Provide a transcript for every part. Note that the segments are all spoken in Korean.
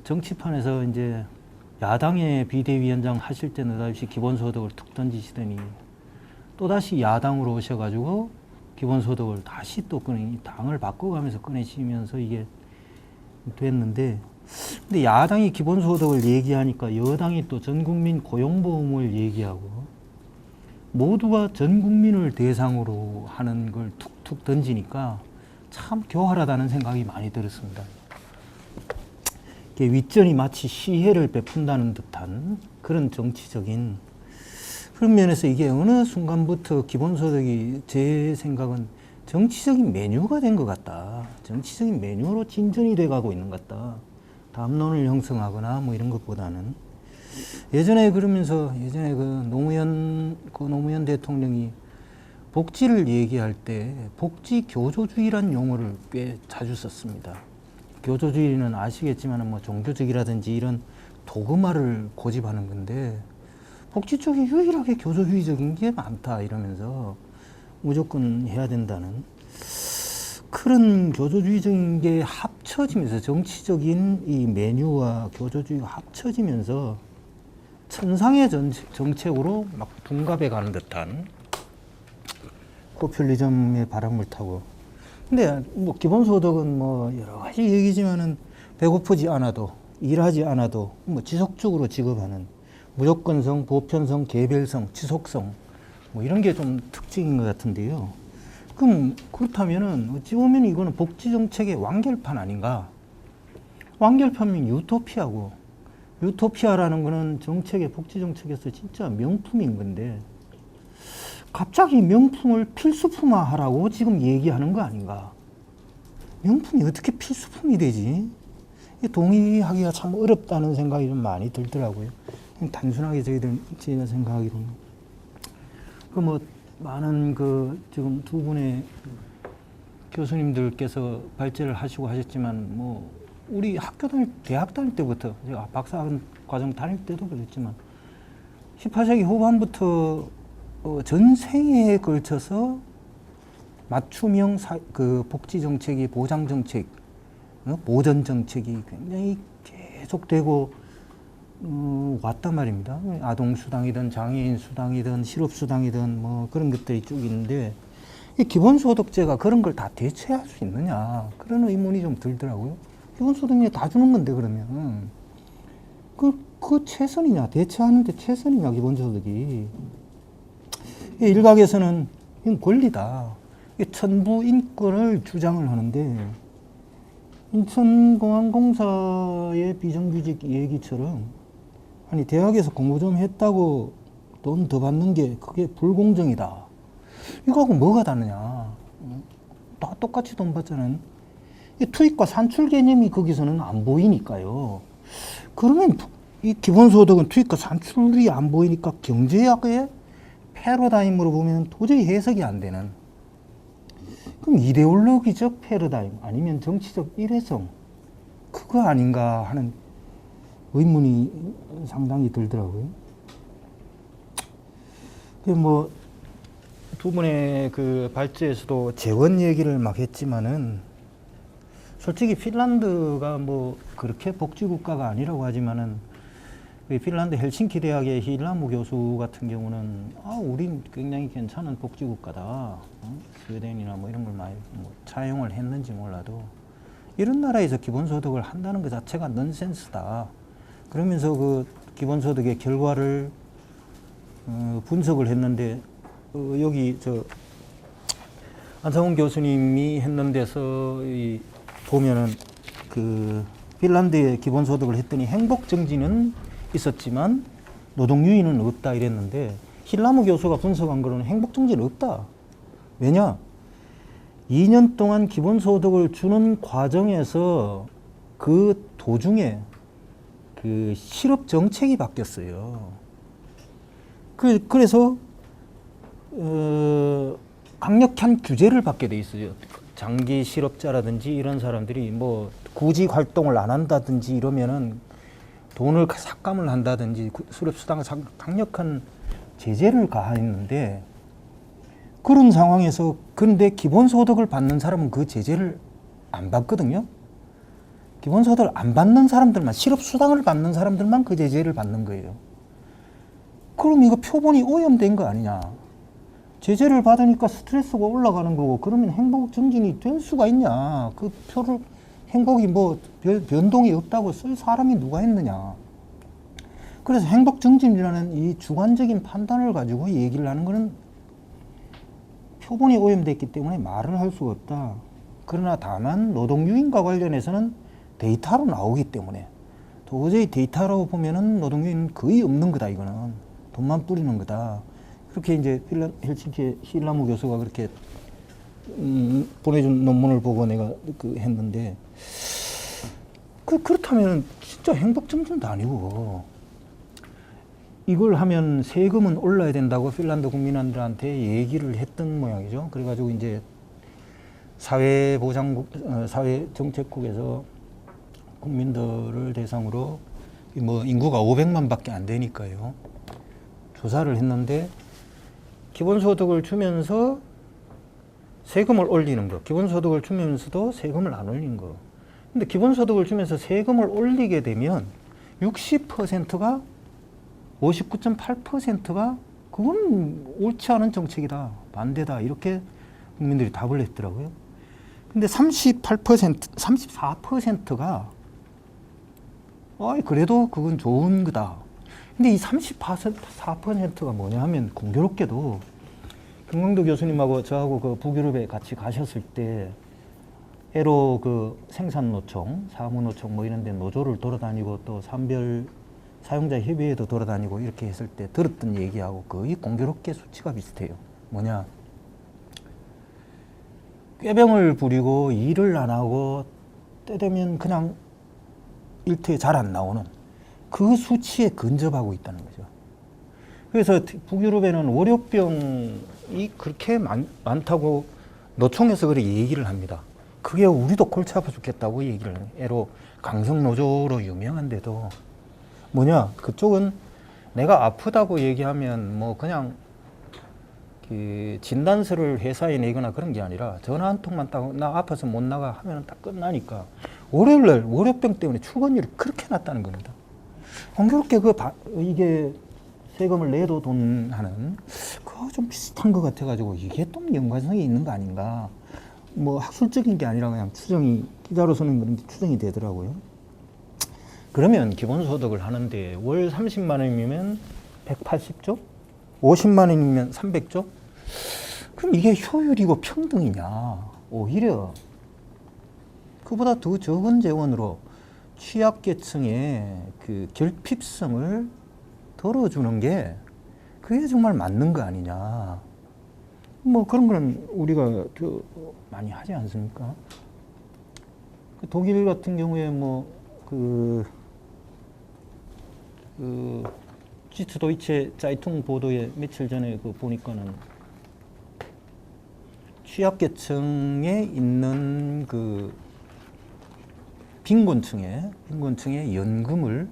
정치판에서 이제 야당의 비대위원장 하실 때 느닷없이 기본소득을 툭 던지시더니 또다시 야당으로 오셔가지고 기본소득을 다시 또 당을 바꿔가면서 꺼내시면서 이게 됐는데, 근데 야당이 기본소득을 얘기하니까 여당이 또 전국민 고용보험을 얘기하고 모두가 전 국민을 대상으로 하는 걸 툭툭 던지니까 참 교활하다는 생각이 많이 들었습니다. 윗전이 마치 시혜를 베푼다는 듯한 그런 정치적인 그런 면에서 이게 어느 순간부터 기본소득이 제 생각은 정치적인 메뉴가 된 것 같다. 정치적인 메뉴로 진전이 돼가고 있는 것 같다. 담론을 형성하거나 뭐 이런 것보다는 예전에 그러면서 예전에 그 노무현 대통령이 복지를 얘기할 때 복지 교조주의란 용어를 꽤 자주 썼습니다. 교조주의는 아시겠지만 뭐 종교적이라든지 이런 도그마를 고집하는 건데 복지 쪽이 유일하게 교조주의적인 게 많다 이러면서 무조건 해야 된다는 그런 교조주의적인 게 합쳐지면서 정치적인 이 메뉴와 교조주의가 합쳐지면서 천상의 정책으로 막 둔갑해 가는 듯한 포퓰리즘의 바람을 타고. 근데 뭐 기본소득은 뭐 여러 가지 얘기지만은 배고프지 않아도 일하지 않아도 뭐 지속적으로 지급하는 무조건성, 보편성, 개별성, 지속성 뭐 이런 게 좀 특징인 것 같은데요. 그럼 그렇다면은 어찌 보면 이거는 복지 정책의 완결판 아닌가? 완결판이면 유토피아고, 유토피아라는 거는 정책의 복지 정책에서 진짜 명품인 건데 갑자기 명품을 필수품화하라고 지금 얘기하는 거 아닌가? 명품이 어떻게 필수품이 되지? 동의하기가 참 어렵다는 생각이 좀 많이 들더라고요. 단순하게 제가 생각하기로는. 뭐 많은 지금 두 분의 교수님들께서 발제를 하시고 하셨지만 뭐 우리 대학 다닐 때부터 제가 박사 과정 다닐 때도 그랬지만 18세기 후반부터 전 생애에 걸쳐서 맞춤형 복지 정책이 보장 정책, 보전 정책이 굉장히 계속되고 왔단 말입니다. 아동 수당이든 장애인 수당이든 실업 수당이든 뭐 그런 것들이 쭉 있는데 이 기본소득제가 그런 걸 다 대체할 수 있느냐 그런 의문이 좀 들더라고요. 기본소득에 다 주는 건데 그러면 그 최선이냐, 대체하는데 최선이냐 기본소득이. 일각에서는 이건 권리다. 천부 인권을 주장을 하는데 인천공항공사의 비정규직 얘기처럼 아니 대학에서 공부 좀 했다고 돈 더 받는 게 그게 불공정이다. 이거하고 뭐가 다르냐. 다 똑같이 돈 받잖아요. 투입과 산출 개념이 거기서는 안 보이니까요. 그러면 이 기본소득은 투입과 산출이 안 보이니까 경제학의 패러다임으로 보면 도저히 해석이 안 되는, 그럼 이데올로기적 패러다임 아니면 정치적 일회성 그거 아닌가 하는 의문이 상당히 들더라고요. 뭐 두 분의 그 발제에서도 재원 얘기를 막 했지만은 솔직히 핀란드가 뭐 그렇게 복지국가가 아니라고 하지만은 핀란드 헬싱키 대학의 힐라무 교수 같은 경우는 우린 굉장히 괜찮은 복지국가다. 스웨덴이나 뭐 이런 걸 많이 차용을 했는지 몰라도 이런 나라에서 기본소득을 한다는 것 자체가 넌센스다. 그러면서 그 기본소득의 결과를 분석을 했는데 여기 안상훈 교수님이 했는 데서 보면은 그 핀란드의 기본소득을 했더니 행복 정지는 있었지만 노동 유인은 없다 이랬는데 힐라무 교수가 분석한 거로는 행복 정지는 없다. 왜냐? 2년 동안 기본소득을 주는 과정에서 그 도중에 그 실업 정책이 바뀌었어요. 그래서 강력한 규제를 받게 돼 있어요. 장기 실업자라든지 이런 사람들이 뭐 구직 활동을 안 한다든지 이러면은 돈을 삭감을 한다든지 수렵수당을 강력한 제재를 가했는데 그런 상황에서 근데 기본소득을 받는 사람은 그 제재를 안 받거든요. 기본소득을 안 받는 사람들만, 실업수당을 받는 사람들만 그 제재를 받는 거예요. 그럼 이거 표본이 오염된 거 아니냐. 제재를 받으니까 스트레스가 올라가는 거고, 그러면 행복 증진이 될 수가 있냐. 그 표를, 행복이 뭐 변동이 없다고 쓸 사람이 누가 했느냐. 그래서 행복 증진이라는 이 주관적인 판단을 가지고 얘기를 하는 거는 표본이 오염됐기 때문에 말을 할 수가 없다. 그러나 다만 노동유인과 관련해서는 데이터로 나오기 때문에 도저히 데이터로 보면은 노동유인은 거의 없는 거다. 이거는 돈만 뿌리는 거다. 그렇게 이제 헬싱키 힐라무 교수가 그렇게 보내준 논문을 보고 내가 했는데, 그렇다면 진짜 행복 증진도 아니고, 이걸 하면 세금은 올라야 된다고 핀란드 국민들한테 얘기를 했던 모양이죠. 그래가지고 이제 사회정책국에서 국민들을 대상으로 뭐 인구가 500만밖에 안 되니까요. 조사를 했는데 기본소득을 주면서 세금을 올리는 거, 기본소득을 주면서도 세금을 안 올린 거. 근데 기본소득을 주면서 세금을 올리게 되면 60%가 59.8%가 그건 옳지 않은 정책이다, 반대다, 이렇게 국민들이 답을 했더라고요. 근데 34%가 그래도 그건 좋은 거다. 근데 이 34%가 뭐냐 하면 공교롭게도 김광도 교수님하고 저하고 그 북유럽에 같이 가셨을 때 애로 그 생산노총, 사무노총 뭐 이런 데 노조를 돌아다니고 또 산별 사용자 협의회도 돌아다니고 이렇게 했을 때 들었던 얘기하고 거의 공교롭게 수치가 비슷해요. 뭐냐? 꾀병을 부리고 일을 안 하고 때 되면 그냥 일터에 잘 안 나오는 그 수치에 근접하고 있다는 거죠. 그래서 북유럽에는 월요병이 그렇게 많다고 노총에서 그렇게 얘기를 합니다. 그게 우리도 골치 아파 죽겠다고 얘기를 해요. 애로 강성노조로 유명한데도 뭐냐, 그쪽은 내가 아프다고 얘기하면 뭐 그냥 그 진단서를 회사에 내거나 그런 게 아니라 전화 한 통만 따고 나 아파서 못 나가 하면 딱 끝나니까 월요일날 월요병 때문에 출근율이 그렇게 낮다는 겁니다. 공교롭게 이게 세금을 내도 돈 하는 그거 좀 비슷한 것 같아가지고 이게 또 연관성이 있는 거 아닌가. 뭐 학술적인 게 아니라 그냥 추정이, 기자로서는 그런데 추정이 되더라고요. 그러면 기본소득을 하는데 월 30만 원이면 180조? 50만 원이면 300조? 그럼 이게 효율이고 평등이냐? 오히려 그보다 더 적은 재원으로 취약계층의 그 결핍성을 덜어주는 게 그게 정말 맞는 거 아니냐? 뭐 그런 거는 우리가 많이 하지 않습니까? 독일 같은 경우에 뭐 지트도이체 자이퉁 보도에 며칠 전에 보니까는 취약계층에 있는 그 빈곤층에 연금을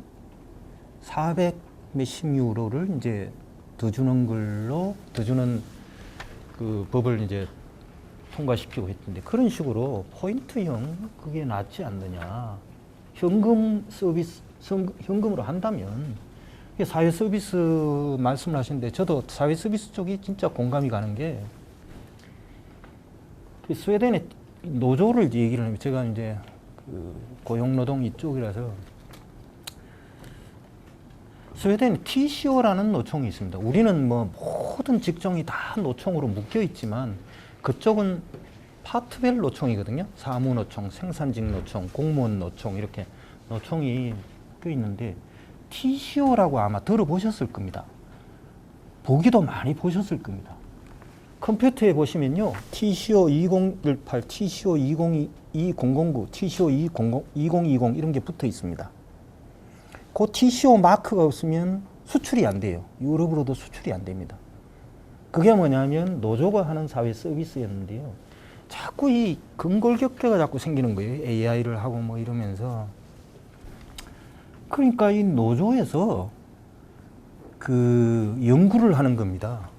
400 몇십 유로를 이제 더 주는 그 법을 이제 통과시키고 했던데, 그런 식으로 포인트형 그게 낫지 않느냐. 현금 서비스, 현금으로 한다면, 사회 서비스 말씀을 하시는데 저도 사회 서비스 쪽이 진짜 공감이 가는 게, 스웨덴의 노조를 얘기를 하면 제가 이제 그 고용노동 이쪽이라서 스웨덴에 TCO라는 노총이 있습니다. 우리는 뭐 모든 직종이 다 노총으로 묶여 있지만 그쪽은 파트별 노총이거든요. 사무노총, 생산직 노총, 공무원 노총, 이렇게 노총이 껴 있는데 TCO라고 아마 들어보셨을 겁니다. 보기도 많이 보셨을 겁니다. 컴퓨터에 보시면요, TCO 2018, TCO 2009, TCO 2020 이런 게 붙어 있습니다. 그 TCO 마크가 없으면 수출이 안 돼요. 유럽으로도 수출이 안 됩니다. 그게 뭐냐면 노조가 하는 사회 서비스였는데요. 자꾸 이 근골격계가 자꾸 생기는 거예요. AI를 하고 뭐 이러면서. 그러니까 이 노조에서 그 연구를 하는 겁니다.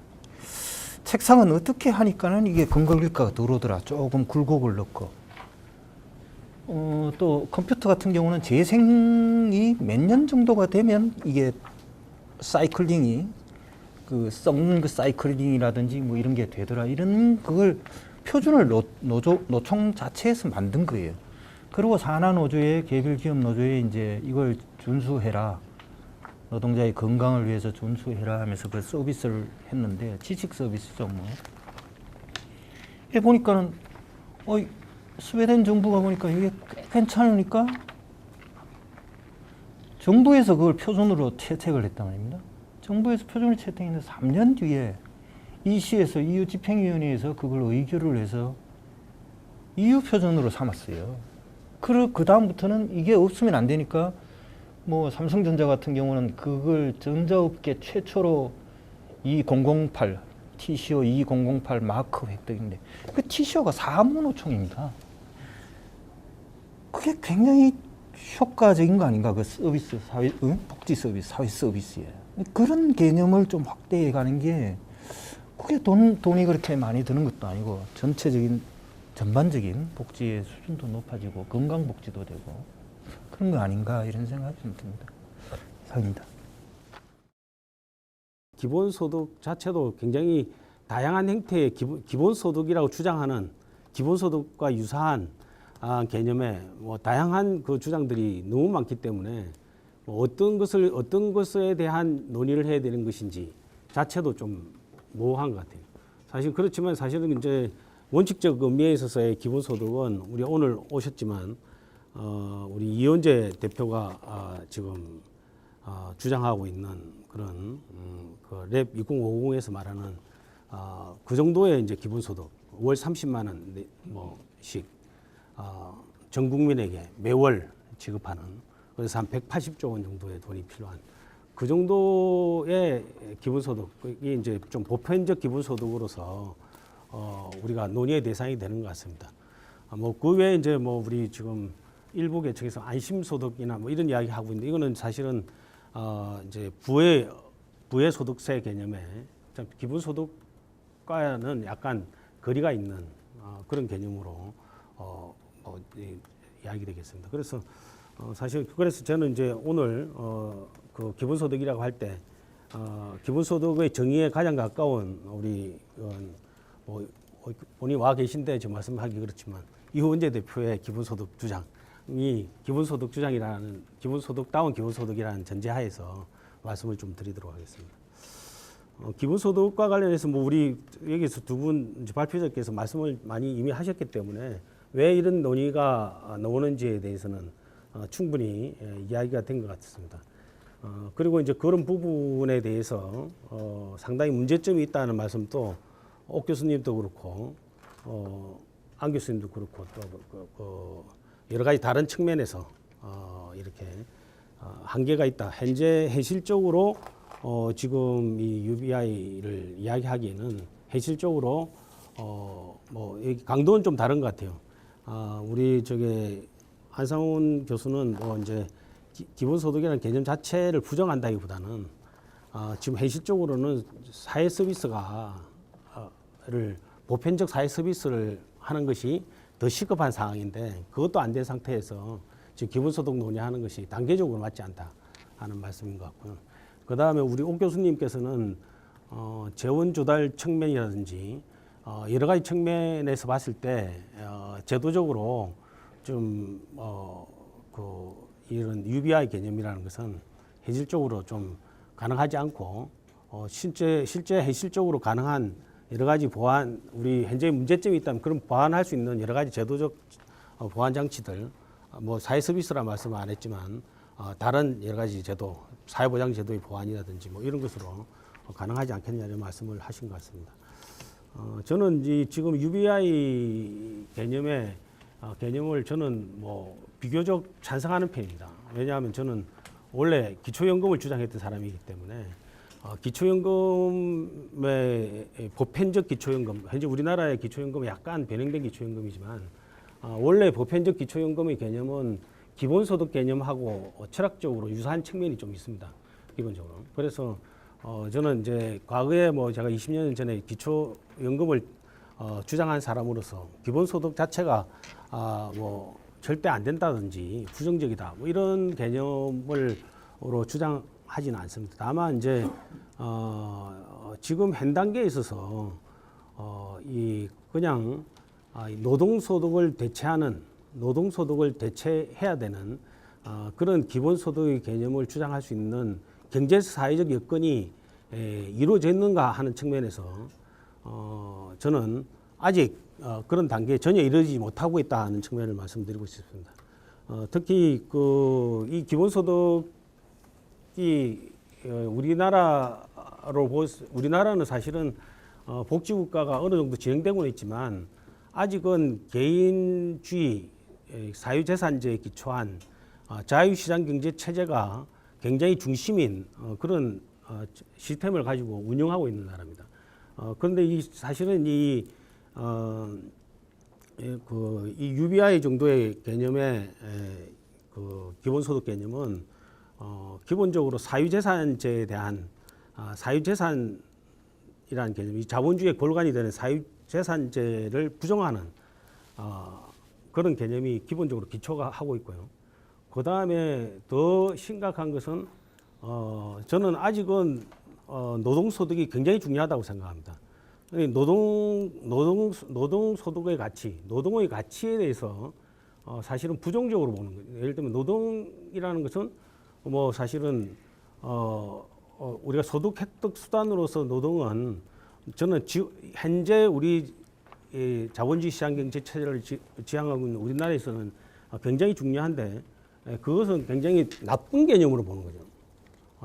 책상은 어떻게 하니까는 이게 근골격계가 들어오더라. 조금 굴곡을 넣고. 또 컴퓨터 같은 경우는 재생이 몇 년 정도가 되면 이게 사이클링이 썩는 사이클링이라든지 뭐 이런 게 되더라. 이런 그걸 표준을 노총 자체에서 만든 거예요. 그리고 산하노조에 개별기업 노조에 이제 이걸 준수해라. 노동자의 건강을 위해서 준수해라 하면서 그 서비스를 했는데 지식 서비스죠 뭐. 해보니까는 스웨덴 정부가 보니까 이게 꽤 괜찮으니까 정부에서 그걸 표준으로 채택을 했단 말입니다. 정부에서 표준을 채택했는데 3년 뒤에 EC에서 EU 집행위원회에서 그걸 의결을 해서 EU 표준으로 삼았어요. 그 다음부터는 이게 없으면 안 되니까 뭐 삼성전자 같은 경우는 그걸 전자업계 최초로 2008 TCO 2008 마크 획득인데 그 TCO가 사무노총입니다. 그게 굉장히 효과적인 거 아닌가? 그 서비스, 복지 서비스, 사회 서비스에. 그런 개념을 좀 확대해 가는 게 그게 돈이 그렇게 많이 드는 것도 아니고 전반적인 복지의 수준도 높아지고 건강복지도 되고 그런 거 아닌가 이런 생각이 좀 듭니다. 이상입니다. 기본소득 자체도 굉장히 다양한 형태의 기본소득이라고 주장하는 기본소득과 유사한 개념의 뭐 다양한 그 주장들이 너무 많기 때문에 뭐 어떤 것에 대한 논의를 해야 되는 것인지 자체도 좀 모호한 것 같아요. 그렇지만 사실은 이제 원칙적 의미에 있어서의 기본소득은 우리 오늘 오셨지만 우리 이현재 대표가 지금 주장하고 있는 그런 그 랩 2050에서 말하는 그 정도의 이제 기본소득 월 30만 원 뭐씩 전 국민에게 매월 지급하는 그래서 한 180조 원 정도의 돈이 필요한 그 정도의 기본소득이 이제 좀 보편적 기본소득으로서 우리가 논의의 대상이 되는 것 같습니다. 뭐 그 외에 이제 뭐 우리 지금 일부 계층에서 안심소득이나 뭐 이런 이야기 하고 있는데 이거는 사실은 이제 부의소득세 개념에 기본소득과는 약간 거리가 있는 그런 개념으로 이야기 되겠습니다. 그래서 그래서 저는 이제 오늘 그 기본소득이라고 할 때 기본소득의 정의에 가장 가까운 우리 뭐 본인이 와 계신데 저 말씀하기 그렇지만 이원재 대표의 기본소득 주장이 기본소득다운 기본소득이라는 전제하에서 말씀을 좀 드리도록 하겠습니다. 기본소득과 관련해서 뭐 우리 여기서 두 분 발표자께서 말씀을 많이 이미 하셨기 때문에 왜 이런 논의가 나오는지에 대해서는 충분히 이야기가 된 것 같습니다. 그리고 이제 그런 부분에 대해서 상당히 문제점이 있다는 말씀도 옥 교수님도 그렇고 안 교수님도 그렇고 또 여러 가지 다른 측면에서 이렇게 한계가 있다. 현실적으로 지금 이 UBI를 이야기하기에는 현실적으로 뭐 강도는 좀 다른 것 같아요. 우리 한상훈 교수는 뭐 이제 기본소득이라는 개념 자체를 부정한다기보다는 지금 현실적으로는 사회 서비스가 보편적 사회 서비스를 하는 것이 더 시급한 상황인데 그것도 안 된 상태에서 지금 기본소득 논의하는 것이 단계적으로 맞지 않다 하는 말씀인 것 같고요. 그 다음에 우리 옥 교수님께서는 재원 조달 측면이라든지 여러 가지 측면에서 봤을 때 제도적으로 좀 이런 UBI 개념이라는 것은 현실적으로 좀 가능하지 않고 실제 현실적으로 가능한 여러 가지 보완 우리 현재 문제점이 있다면 그런 보완할 수 있는 여러 가지 제도적 보완 장치들 뭐 사회 서비스라 말씀 안 했지만 다른 여러 가지 제도 사회보장 제도의 보완이라든지 뭐 이런 것으로 가능하지 않겠느냐는 말씀을 하신 것 같습니다. 저는 지금 UBI 개념을 저는 뭐 비교적 찬성하는 편입니다. 왜냐하면 저는 원래 기초연금을 주장했던 사람이기 때문에 기초연금의 보편적 기초연금, 현재 우리나라의 기초연금은 약간 변형된 기초연금이지만 원래 보편적 기초연금의 개념은 기본소득 개념하고 철학적으로 유사한 측면이 좀 있습니다. 기본적으로. 그래서 저는 이제 과거에 뭐 제가 20년 전에 기초연금을 주장한 사람으로서 기본소득 자체가 뭐 절대 안 된다든지 부정적이다 뭐 이런 개념으로 주장하지는 않습니다. 다만 이제 지금 현 단계에 있어서 이 그냥 노동소득을 대체해야 되는 그런 기본소득의 개념을 주장할 수 있는 경제사회적 여건이 이루어졌는가 하는 측면에서 저는 아직 그런 단계에 전혀 이르지 못하고 있다는 측면을 말씀드리고 싶습니다. 특히 이 기본소득이 우리나라는 사실은 복지국가가 어느 정도 진행되고는 있지만 아직은 개인주의, 사유재산제에 기초한 자유시장 경제 체제가 굉장히 중심인 그런 시스템을 가지고 운영하고 있는 나라입니다. 그런데 사실은 이 UBI 정도의 개념의 그 기본소득 개념은 기본적으로 사유재산제에 대한 사유재산이라는 개념이 자본주의의 골간이 되는 사유재산제를 부정하는 그런 개념이 기본적으로 기초가 하고 있고요. 그 다음에 더 심각한 것은 저는 아직은 노동소득이 굉장히 중요하다고 생각합니다. 노동소득의 가치, 노동의 가치에 대해서 사실은 부정적으로 보는 거예요. 예를 들면 노동이라는 것은 뭐 사실은 우리가 소득 획득 수단으로서 노동은 저는 현재 우리 자본주의 시장 경제 체제를 지향하고 있는 우리나라에서는 굉장히 중요한데 그것은 굉장히 나쁜 개념으로 보는 거죠.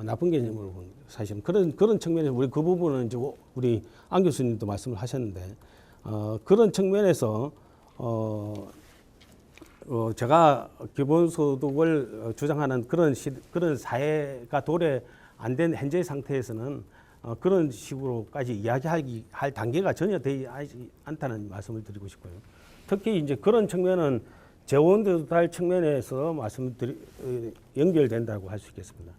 나쁜 개념으로 보는 거죠. 사실은 그런 측면에서 우리 그 부분은 이제 우리 안 교수님도 말씀을 하셨는데 그런 측면에서 제가 기본소득을 주장하는 그런 사회가 도래 안 된 현재 상태에서는 그런 식으로까지 이야기할 단계가 전혀 되지 않다는 말씀을 드리고 싶고요. 특히 이제 그런 측면은 재원조달 측면에서 연결된다고 할 수 있겠습니다.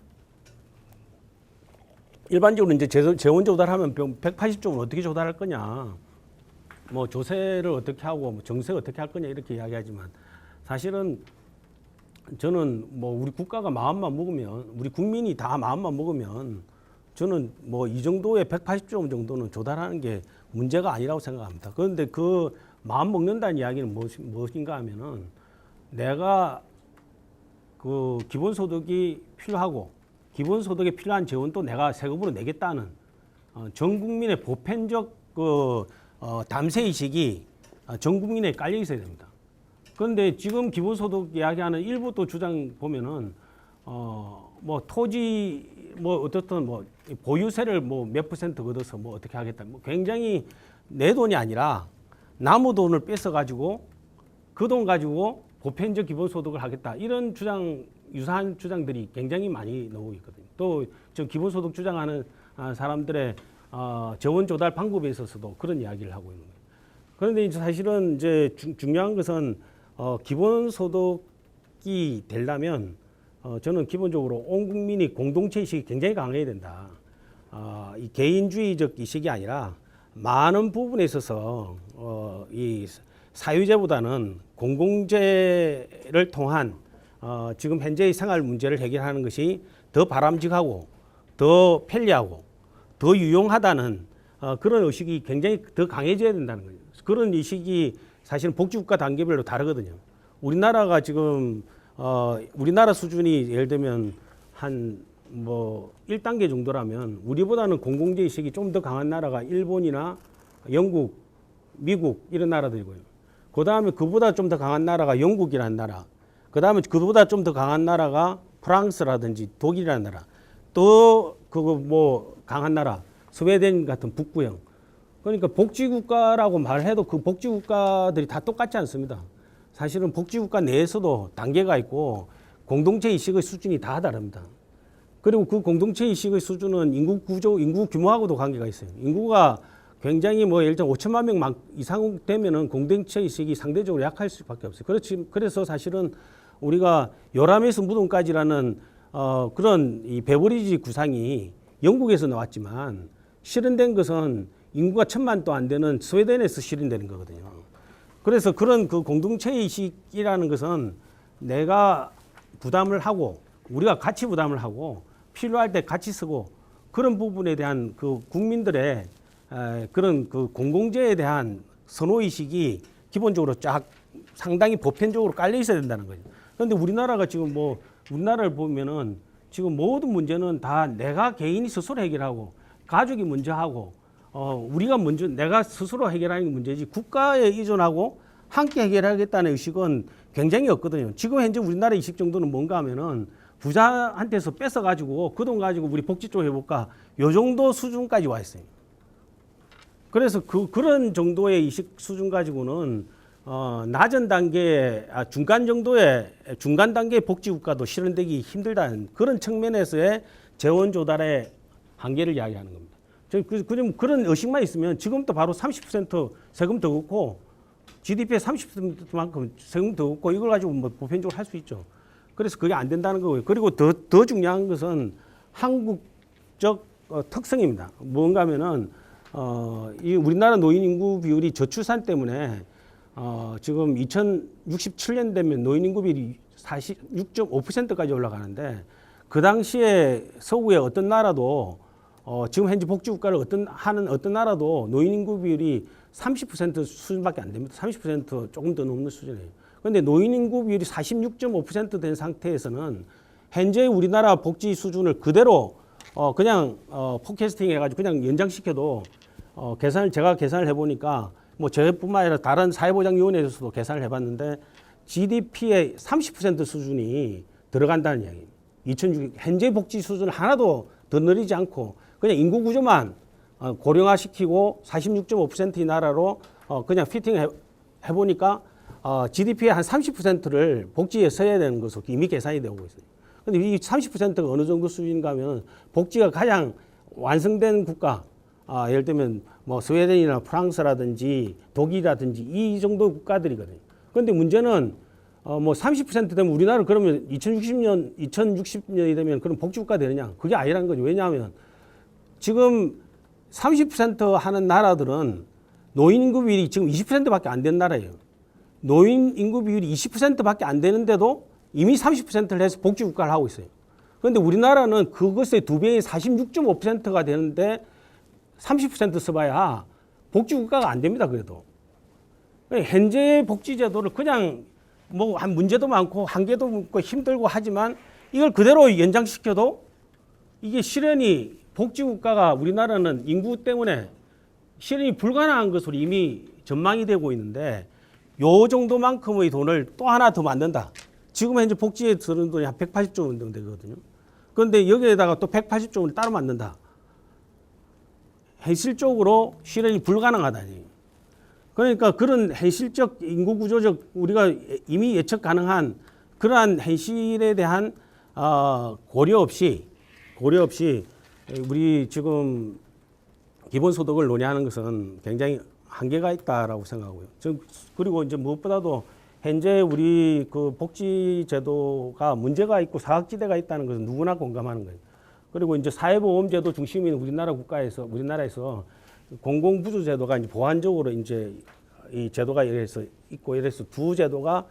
일반적으로 이제 재원조달하면 180조는 어떻게 조달할 거냐, 뭐 조세를 어떻게 하고 뭐 정세 어떻게 할 거냐 이렇게 이야기하지만 사실은 저는 뭐 우리 국가가 마음만 먹으면 우리 국민이 다 마음만 먹으면 저는 뭐 이 정도의 180조 정도는 조달하는 게 문제가 아니라고 생각합니다. 그런데 그 마음 먹는다는 이야기는 무엇인가 하면은 내가 그 기본소득이 필요하고 기본소득에 필요한 재원도 내가 세금으로 내겠다는 전 국민의 보편적 담세의식이 전 국민에 깔려 있어야 됩니다. 그런데 지금 기본소득 이야기하는 일부 또 주장 보면은 뭐 토지 뭐 어떻든 뭐 보유세를 뭐 몇 퍼센트 걷어서 뭐 어떻게 하겠다. 뭐 굉장히 내 돈이 아니라 남의 돈을 뺏어 가지고 그 돈 가지고 보편적 기본소득을 하겠다. 이런 유사한 주장들이 굉장히 많이 나오고 있거든요. 또 저 기본소득 주장하는 사람들의 재원 조달 방법에 있어서도 그런 이야기를 하고 있는 거예요. 그런데 이제 사실은 이제 중요한 것은 기본소득이 되려면 저는 기본적으로 온 국민이 공동체 의식이 굉장히 강해야 된다. 이 개인주의적 의식이 아니라 많은 부분에 있어서 이 사유제보다는 공공재를 통한 지금 현재의 생활 문제를 해결하는 것이 더 바람직하고 더 편리하고 더 유용하다는 그런 의식이 굉장히 더 강해져야 된다는 거예요. 그런 의식이 사실은 복지국가 단계별로 다르거든요. 우리나라가 지금 우리나라 수준이 예를 들면 한 뭐 1단계 정도라면 우리보다는 공공재 의식이 좀 더 강한 나라가 일본이나 영국, 미국 이런 나라들이고요. 그 다음에 그보다 좀 더 강한 나라가 영국이라는 나라, 그 다음에 그보다 좀 더 강한 나라가 프랑스라든지 독일이라는 나라, 또 그거 뭐 강한 나라 스웨덴 같은 북부형. 그러니까 복지국가라고 말해도 그 복지국가들이 다 똑같지 않습니다. 사실은 복지국가 내에서도 단계가 있고 공동체 의식의 수준이 다 다릅니다. 그리고 그 공동체 의식의 수준은 인구 규모하고도 관계가 있어요. 인구가 굉장히 뭐 예를 들어 5천만 명 이상 되면은 공동체 의식이 상대적으로 약할 수밖에 없어요. 그래서 사실은 우리가 요람에서 무덤까지라는 그런 이 베버리지 구상이 영국에서 나왔지만 실현된 것은 인구가 1,000만도 안 되는 스웨덴에서 실현되는 거거든요. 그래서 그런 그 공동체 의식이라는 것은 내가 부담을 하고 우리가 같이 부담을 하고 필요할 때 같이 쓰고 그런 부분에 대한 그 국민들의 그런 그 공공재에 대한 선호 의식이 기본적으로 쫙 상당히 보편적으로 깔려 있어야 된다는 거죠. 그런데 우리나라가 지금 뭐 우리나라를 보면은 지금 모든 문제는 다 내가 개인이 스스로 해결하고 가족이 먼저 하고 우리가 먼저 내가 스스로 해결하는 게 문제지 국가에 의존하고 함께 해결하겠다는 의식은 굉장히 없거든요. 지금 현재 우리나라 의식 정도는 뭔가 하면은 부자한테서 뺏어가지고 그 돈 가지고 우리 복지 쪽 해볼까 요 정도 수준까지 와 있어요. 그래서 그런 정도의 의식 수준 가지고는 낮은 단계, 중간 정도의 중간 단계의 복지 국가도 실현되기 힘들다는 그런 측면에서의 재원 조달의 한계를 이야기하는 겁니다. 그런 의식만 있으면 지금부터 바로 30% 세금 더 걷고 GDP의 30%만큼 세금 더 걷고 이걸 가지고 뭐 보편적으로 할 수 있죠. 그래서 그게 안 된다는 거고요. 그리고 더 중요한 것은 한국적 특성입니다. 뭔가 하면은 이 우리나라 노인 인구 비율이 저출산 때문에 지금 2067년 되면 노인 인구 비율이 46.5%까지 올라가는데 그 당시에 서구의 어떤 나라도 지금 현재 복지국가를 하는 어떤 나라도 노인 인구 비율이 30% 수준밖에 안 됩니다. 30% 조금 더 넘는 수준이에요. 그런데 노인 인구 비율이 46.5% 된 상태에서는 현재 우리나라 복지 수준을 그대로 그냥 포캐스팅 해가지고 그냥 연장시켜도 제가 계산을 해보니까 뭐 저뿐만 아니라 다른 사회보장위원회에서도 계산을 해봤는데 GDP의 30% 수준이 들어간다는 이야기입니다. 2006 현재 복지 수준 하나도 더 늘리지 않고 그냥 인구 구조만 고령화시키고 46.5%의 나라로 그냥 피팅을 해보니까 GDP의 한 30%를 복지에 써야 되는 것으로 이미 계산이 되고 있어요. 그런데 이 30%가 어느 정도 수준인가 하면 복지가 가장 완성된 국가, 예를 들면 뭐 스웨덴이나 프랑스라든지 독일이라든지 이 정도 국가들이거든요. 그런데 문제는 뭐 30% 되면 우리나라 그러면 2060년이 되면 그런 복지국가 되느냐? 그게 아니라는 거죠. 왜냐하면 지금 30% 하는 나라들은 노인 인구 비율이 지금 20%밖에 안 된 나라예요. 노인 인구 비율이 20%밖에 안 되는데도 이미 30%를 해서 복지국가를 하고 있어요. 그런데 우리나라는 그것의 2배인 46.5%가 되는데 30% 써봐야 복지국가가 안 됩니다. 그래도. 현재 복지제도를 그냥 뭐 한 문제도 많고 한계도 많고 힘들고 하지만 이걸 그대로 연장시켜도 이게 실현이 복지국가가 우리나라는 인구 때문에 실현이 불가능한 것으로 이미 전망이 되고 있는데 요 정도만큼의 돈을 또 하나 더 만든다. 지금 현재 복지에 드는 돈이 한 180조 원 정도 되거든요. 그런데 여기에다가 또 180조 원을 따로 만든다. 현실적으로 실현이 불가능하다니. 그러니까 그런 현실적 인구 구조적 우리가 이미 예측 가능한 그러한 현실에 대한 고려 없이 우리 지금 기본소득을 논의하는 것은 굉장히 한계가 있다라고 생각하고요. 그리고 이제 무엇보다도 현재 우리 그 복지제도가 문제가 있고 사각지대가 있다는 것은 누구나 공감하는 거예요. 그리고 이제 사회보험제도 중심인 우리나라에서 공공부주제도가 이제 보완적으로 이제 이 제도가 이래서 있고 이래서 두 제도가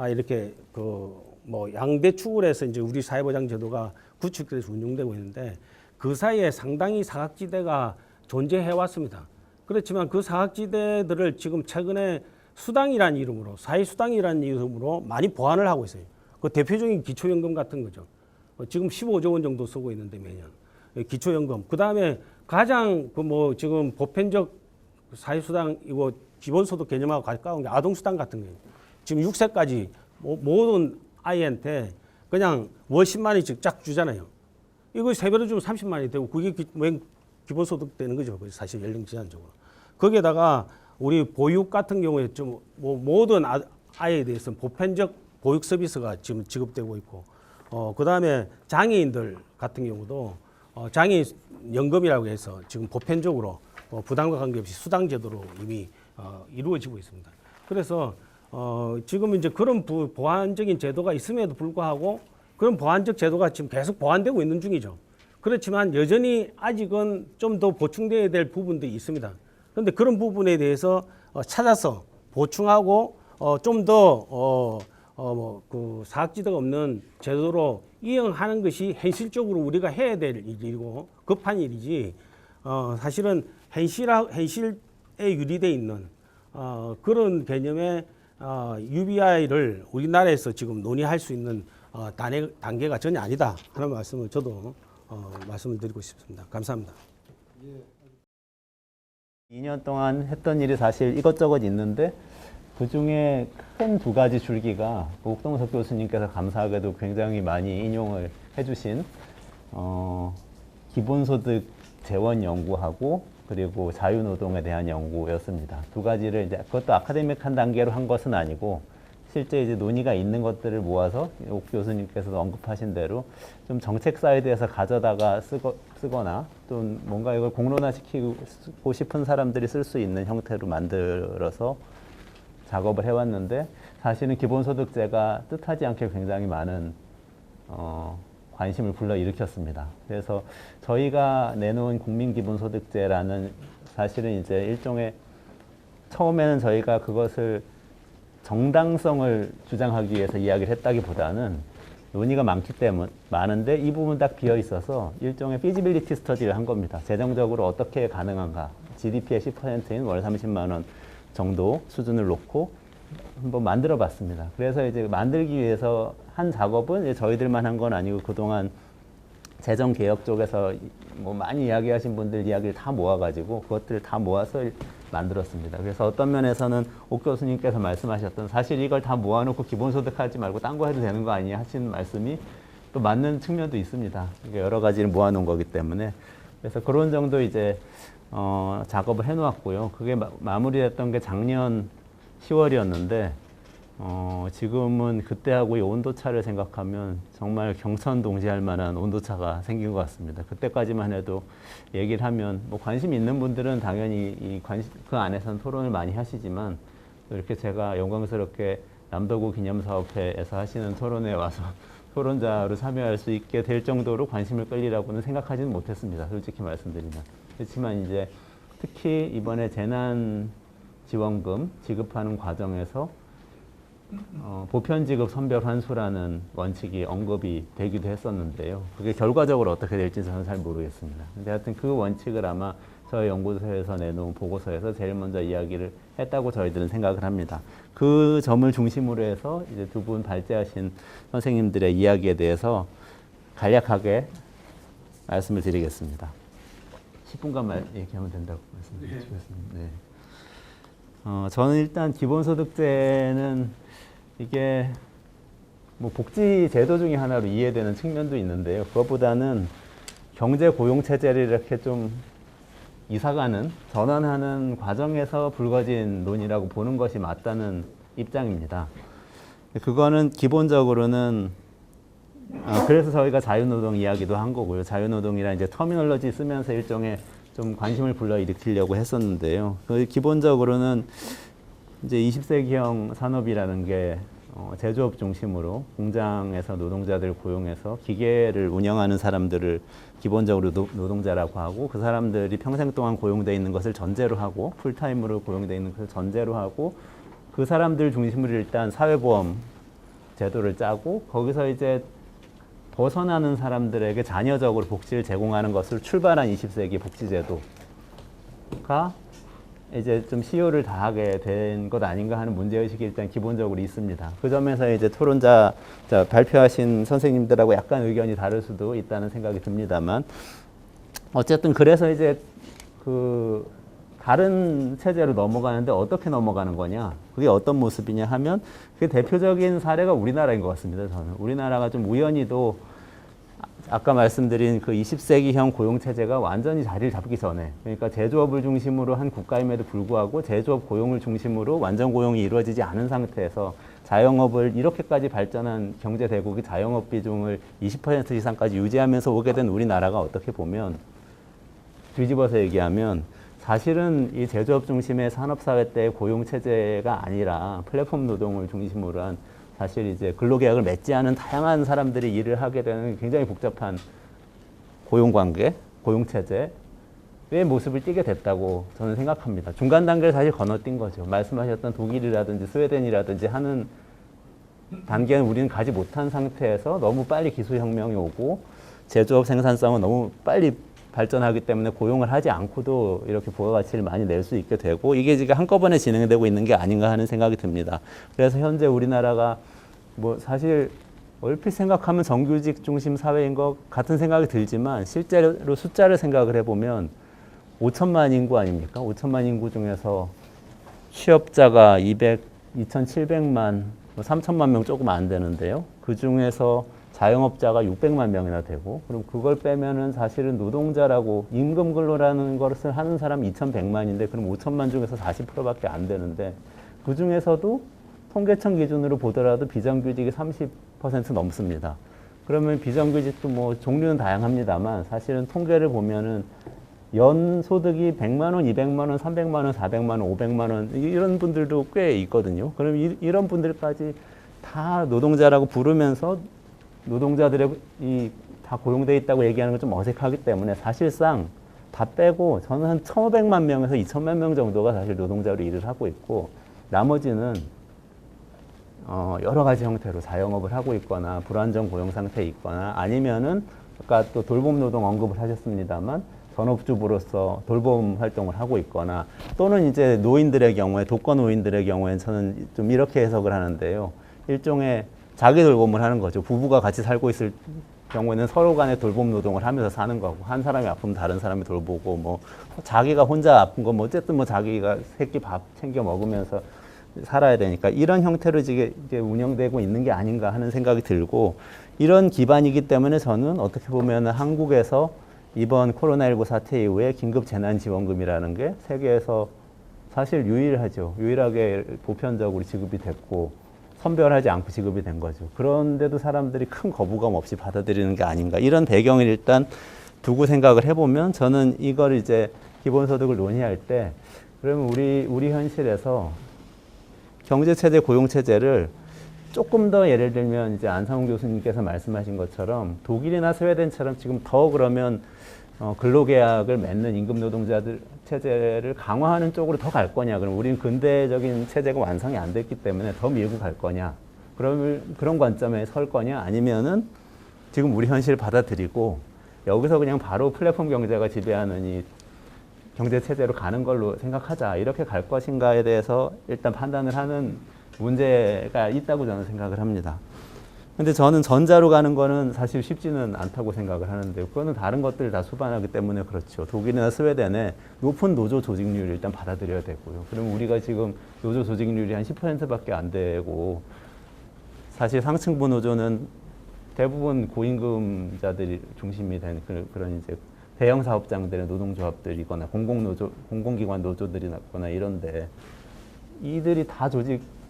이렇게 그 뭐 양대축을 해서 이제 우리 사회보장제도가 구축돼서 운영되고 있는데 그 사이에 상당히 사각지대가 존재해 왔습니다. 그렇지만 그 사각지대들을 지금 최근에 수당이라는 이름으로 사회수당이라는 이름으로 많이 보완을 하고 있어요. 그 대표적인 기초연금 같은 거죠. 지금 15조 원 정도 쓰고 있는데 매년 기초연금. 그 다음에 가장 그 뭐 지금 보편적 사회수당 이거 기본소득 개념하고 가까운 게 아동수당 같은 거예요. 지금 6세까지 모든 아이한테 그냥 월 10만 원씩 쫙 주잖아요. 이거 세배로 주면 30만 원이 되고 그게 기본소득 되는 거죠. 사실 연령 제한적으로. 거기에다가 우리 보육 같은 경우에 좀 뭐 모든 아이에 대해서는 보편적 보육 서비스가 지금 지급되고 있고, 그 다음에 장애인들 같은 경우도 장애인 연금이라고 해서 지금 보편적으로 부담과 관계없이 수당 제도로 이미 이루어지고 있습니다. 그래서 지금 이제 그런 보완적인 제도가 있음에도 불구하고 그런 보완적 제도가 지금 계속 보완되고 있는 중이죠. 그렇지만 여전히 아직은 좀 더 보충돼야 될 부분들이 있습니다. 그런데 그런 부분에 대해서 찾아서 보충하고 좀 더 그 사각지대가 없는 제도로 이행하는 것이 현실적으로 우리가 해야 될 일이고 급한 일이지 사실은 현실에 유리돼 있는 그런 개념의 UBI를 우리나라에서 지금 논의할 수 있는 단계가 전혀 아니다 하는 말씀을 저도 말씀을 드리고 싶습니다. 감사합니다. 2년 동안 했던 일이 사실 이것저것 있는데 그 중에 큰 두 가지 줄기가 옥동석 교수님께서 감사하게도 굉장히 많이 인용을 해주신 기본소득 재원 연구하고 그리고 자유노동에 대한 연구였습니다. 두 가지를 이제 그것도 아카데믹한 단계로 한 것은 아니고 실제 이제 논의가 있는 것들을 모아서 옥 교수님께서도 언급하신 대로 좀 정책 사이드에서 가져다가 쓰거나 또 뭔가 이걸 공론화시키고 싶은 사람들이 쓸 수 있는 형태로 만들어서 작업을 해왔는데 사실은 기본소득제가 뜻하지 않게 굉장히 많은 관심을 불러일으켰습니다. 그래서 저희가 내놓은 국민기본소득제라는 사실은 이제 일종의 처음에는 저희가 그것을 정당성을 주장하기 위해서 이야기를 했다기보다는 논의가 많은데 이 부분 딱 비어 있어서 일종의 피지빌리티 스터디를 한 겁니다. 재정적으로 어떻게 가능한가. GDP의 10%인 월 30만 원 정도 수준을 놓고 한번 만들어 봤습니다. 그래서 이제 만들기 위해서 한 작업은 이제 저희들만 한 건 아니고 그동안 재정개혁 쪽에서 뭐 많이 이야기하신 분들 이야기를 다 모아가지고 그것들을 다 모아서 만들었습니다. 그래서 어떤 면에서는 옥 교수님께서 말씀하셨던 사실 이걸 다 모아놓고 기본소득 하지 말고 딴 거 해도 되는 거 아니냐 하신 말씀이 또 맞는 측면도 있습니다. 여러 가지를 모아놓은 거기 때문에 그래서 그런 정도 이제 작업을 해놓았고요. 그게 마무리됐던 게 작년 10월이었는데 지금은 그때하고의 온도차를 생각하면 정말 경천동시할 만한 온도차가 생긴 것 같습니다. 그때까지만 해도 얘기를 하면 뭐 관심 있는 분들은 당연히 그 안에서는 토론을 많이 하시지만 이렇게 제가 영광스럽게 남도구 기념사업회에서 하시는 토론에 와서 토론자로 참여할 수 있게 될 정도로 관심을 끌리라고는 생각하지는 못했습니다. 솔직히 말씀드리면. 그렇지만 이제 특히 이번에 재난지원금 지급하는 과정에서 보편지급 선별 환수라는 원칙이 언급이 되기도 했었는데요. 그게 결과적으로 어떻게 될지 저는 잘 모르겠습니다. 근데 하여튼 그 원칙을 아마 저희 연구소에서 내놓은 보고서에서 제일 먼저 이야기를 했다고 저희들은 생각을 합니다. 그 점을 중심으로 해서 이제 두 분 발제하신 선생님들의 이야기에 대해서 간략하게 말씀을 드리겠습니다. 10분간 얘기하면 된다고 말씀드리겠습니다. 네. 저는 일단 기본소득제는 이게 뭐 복지 제도 중에 하나로 이해되는 측면도 있는데요. 그것보다는 경제 고용 체제를 이렇게 좀 이사가는 전환하는 과정에서 불거진 논의라고 보는 것이 맞다는 입장입니다. 그거는 기본적으로는 그래서 저희가 자유노동 이야기도 한 거고요. 자유노동이라는 이제 터미널로지 쓰면서 일종의 좀 관심을 불러일으키려고 했었는데요. 기본적으로는 이제 20세기형 산업이라는 게 제조업 중심으로 공장에서 노동자들을 고용해서 기계를 운영하는 사람들을 기본적으로 노동자라고 하고 그 사람들이 평생 동안 고용되어 있는 것을 전제로 하고 풀타임으로 고용되어 있는 것을 전제로 하고 그 사람들 중심으로 일단 사회보험 제도를 짜고 거기서 이제 벗어나는 사람들에게 잔여적으로 복지를 제공하는 것을 출발한 20세기 복지제도가 이제 좀 시효를 다하게 된 것 아닌가 하는 문제의식이 일단 기본적으로 있습니다. 그 점에서 이제 토론자 발표하신 선생님들하고 약간 의견이 다를 수도 있다는 생각이 듭니다만 어쨌든 그래서 이제 그 다른 체제로 넘어가는데 어떻게 넘어가는 거냐 그게 어떤 모습이냐 하면 그 대표적인 사례가 우리나라인 것 같습니다. 저는 우리나라가 좀 우연히도 아까 말씀드린 그 20세기형 고용체제가 완전히 자리를 잡기 전에 그러니까 제조업을 중심으로 한 국가임에도 불구하고 제조업 고용을 중심으로 완전 고용이 이루어지지 않은 상태에서 자영업을 이렇게까지 발전한 경제대국이 자영업 비중을 20% 이상까지 유지하면서 오게 된 우리나라가 어떻게 보면 뒤집어서 얘기하면 사실은 이 제조업 중심의 산업사회 때의 고용체제가 아니라 플랫폼 노동을 중심으로 한 사실 이제 근로계약을 맺지 않은 다양한 사람들이 일을 하게 되는 굉장히 복잡한 고용관계, 고용체제 의 모습을 띠게 됐다고 저는 생각합니다. 중간 단계를 사실 건너뛴 거죠. 말씀하셨던 독일이라든지 스웨덴이라든지 하는 단계는 우리는 가지 못한 상태에서 너무 빨리 기술혁명이 오고 제조업 생산성은 너무 빨리 발전하기 때문에 고용을 하지 않고도 이렇게 부가가치를 많이 낼 수 있게 되고 이게 지금 한꺼번에 진행되고 있는 게 아닌가 하는 생각이 듭니다. 그래서 현재 우리나라가 뭐 사실 얼핏 생각하면 정규직 중심 사회인 것 같은 생각이 들지만 실제로 숫자를 생각을 해보면 5천만 인구 아닙니까? 5천만 인구 중에서 취업자가 2,700만, 3천만 명 조금 안 되는데요. 그 중에서 자영업자가 600만 명이나 되고, 그럼 그걸 빼면은 사실은 노동자라고 임금 근로라는 것을 하는 사람이 2,100만인데, 그럼 5천만 중에서 40%밖에 안 되는데, 그 중에서도 통계청 기준으로 보더라도 비정규직이 30% 넘습니다. 그러면 비정규직도 뭐 종류는 다양합니다만, 사실은 통계를 보면은 연 소득이 100만 원, 200만 원, 300만 원, 400만 원, 500만 원 이런 분들도 꽤 있거든요. 그럼 이런 분들까지 다 노동자라고 부르면서 노동자들이 다 고용돼 있다고 얘기하는 건 좀 어색하기 때문에 사실상 다 빼고 저는 한 1,500만 명에서 2,000만 명 정도가 사실 노동자로 일을 하고 있고 나머지는 여러 가지 형태로 자영업을 하고 있거나 불안정 고용 상태에 있거나 아니면은 아까 또 돌봄 노동 언급을 하셨습니다만 전업주부로서 돌봄 활동을 하고 있거나 또는 이제 노인들의 경우에 독거 노인들의 경우에는 저는 좀 이렇게 해석을 하는데요. 일종의 자기 돌봄을 하는 거죠. 부부가 같이 살고 있을 경우에는 서로 간에 돌봄 노동을 하면서 사는 거고 한 사람이 아프면 다른 사람이 돌보고 뭐 자기가 혼자 아픈 건 뭐 어쨌든 뭐 자기가 새끼 밥 챙겨 먹으면서 살아야 되니까 이런 형태로 이제 운영되고 있는 게 아닌가 하는 생각이 들고 이런 기반이기 때문에 저는 어떻게 보면 한국에서 이번 코로나19 사태 이후에 긴급 재난지원금이라는 게 세계에서 사실 유일하죠. 유일하게 보편적으로 지급이 됐고 선별하지 않고 지급이 된 거죠. 그런데도 사람들이 큰 거부감 없이 받아들이는 게 아닌가. 이런 배경을 일단 두고 생각을 해보면 저는 이걸 이제 기본소득을 논의할 때 그러면 우리 현실에서 경제체제, 고용체제를 조금 더 예를 들면 이제 안상훈 교수님께서 말씀하신 것처럼 독일이나 스웨덴처럼 지금 더 그러면 근로계약을 맺는 임금 노동자들 체제를 강화하는 쪽으로 더 갈 거냐? 그럼 우리는 근대적인 체제가 완성이 안 됐기 때문에 더 밀고 갈 거냐? 그러면 그런 관점에 설 거냐? 아니면은 지금 우리 현실을 받아들이고 여기서 그냥 바로 플랫폼 경제가 지배하는 이 경제 체제로 가는 걸로 생각하자. 이렇게 갈 것인가에 대해서 일단 판단을 하는 문제가 있다고 저는 생각을 합니다. 근데 저는 전자로 가는 거는 사실 쉽지는 않다고 생각을 하는데요. 그거는 다른 것들을 다 수반하기 때문에 그렇죠. 독일이나 스웨덴에 높은 노조 조직률을 일단 받아들여야 되고요. 그럼 우리가 지금 노조 조직률이 한 10%밖에 안 되고 사실 상층부 노조는 대부분 고임금자들이 중심이 된 그런 이제 대형 사업장들의 노동조합들이거나 공공기관 노조들이거나 이런데 이들이 다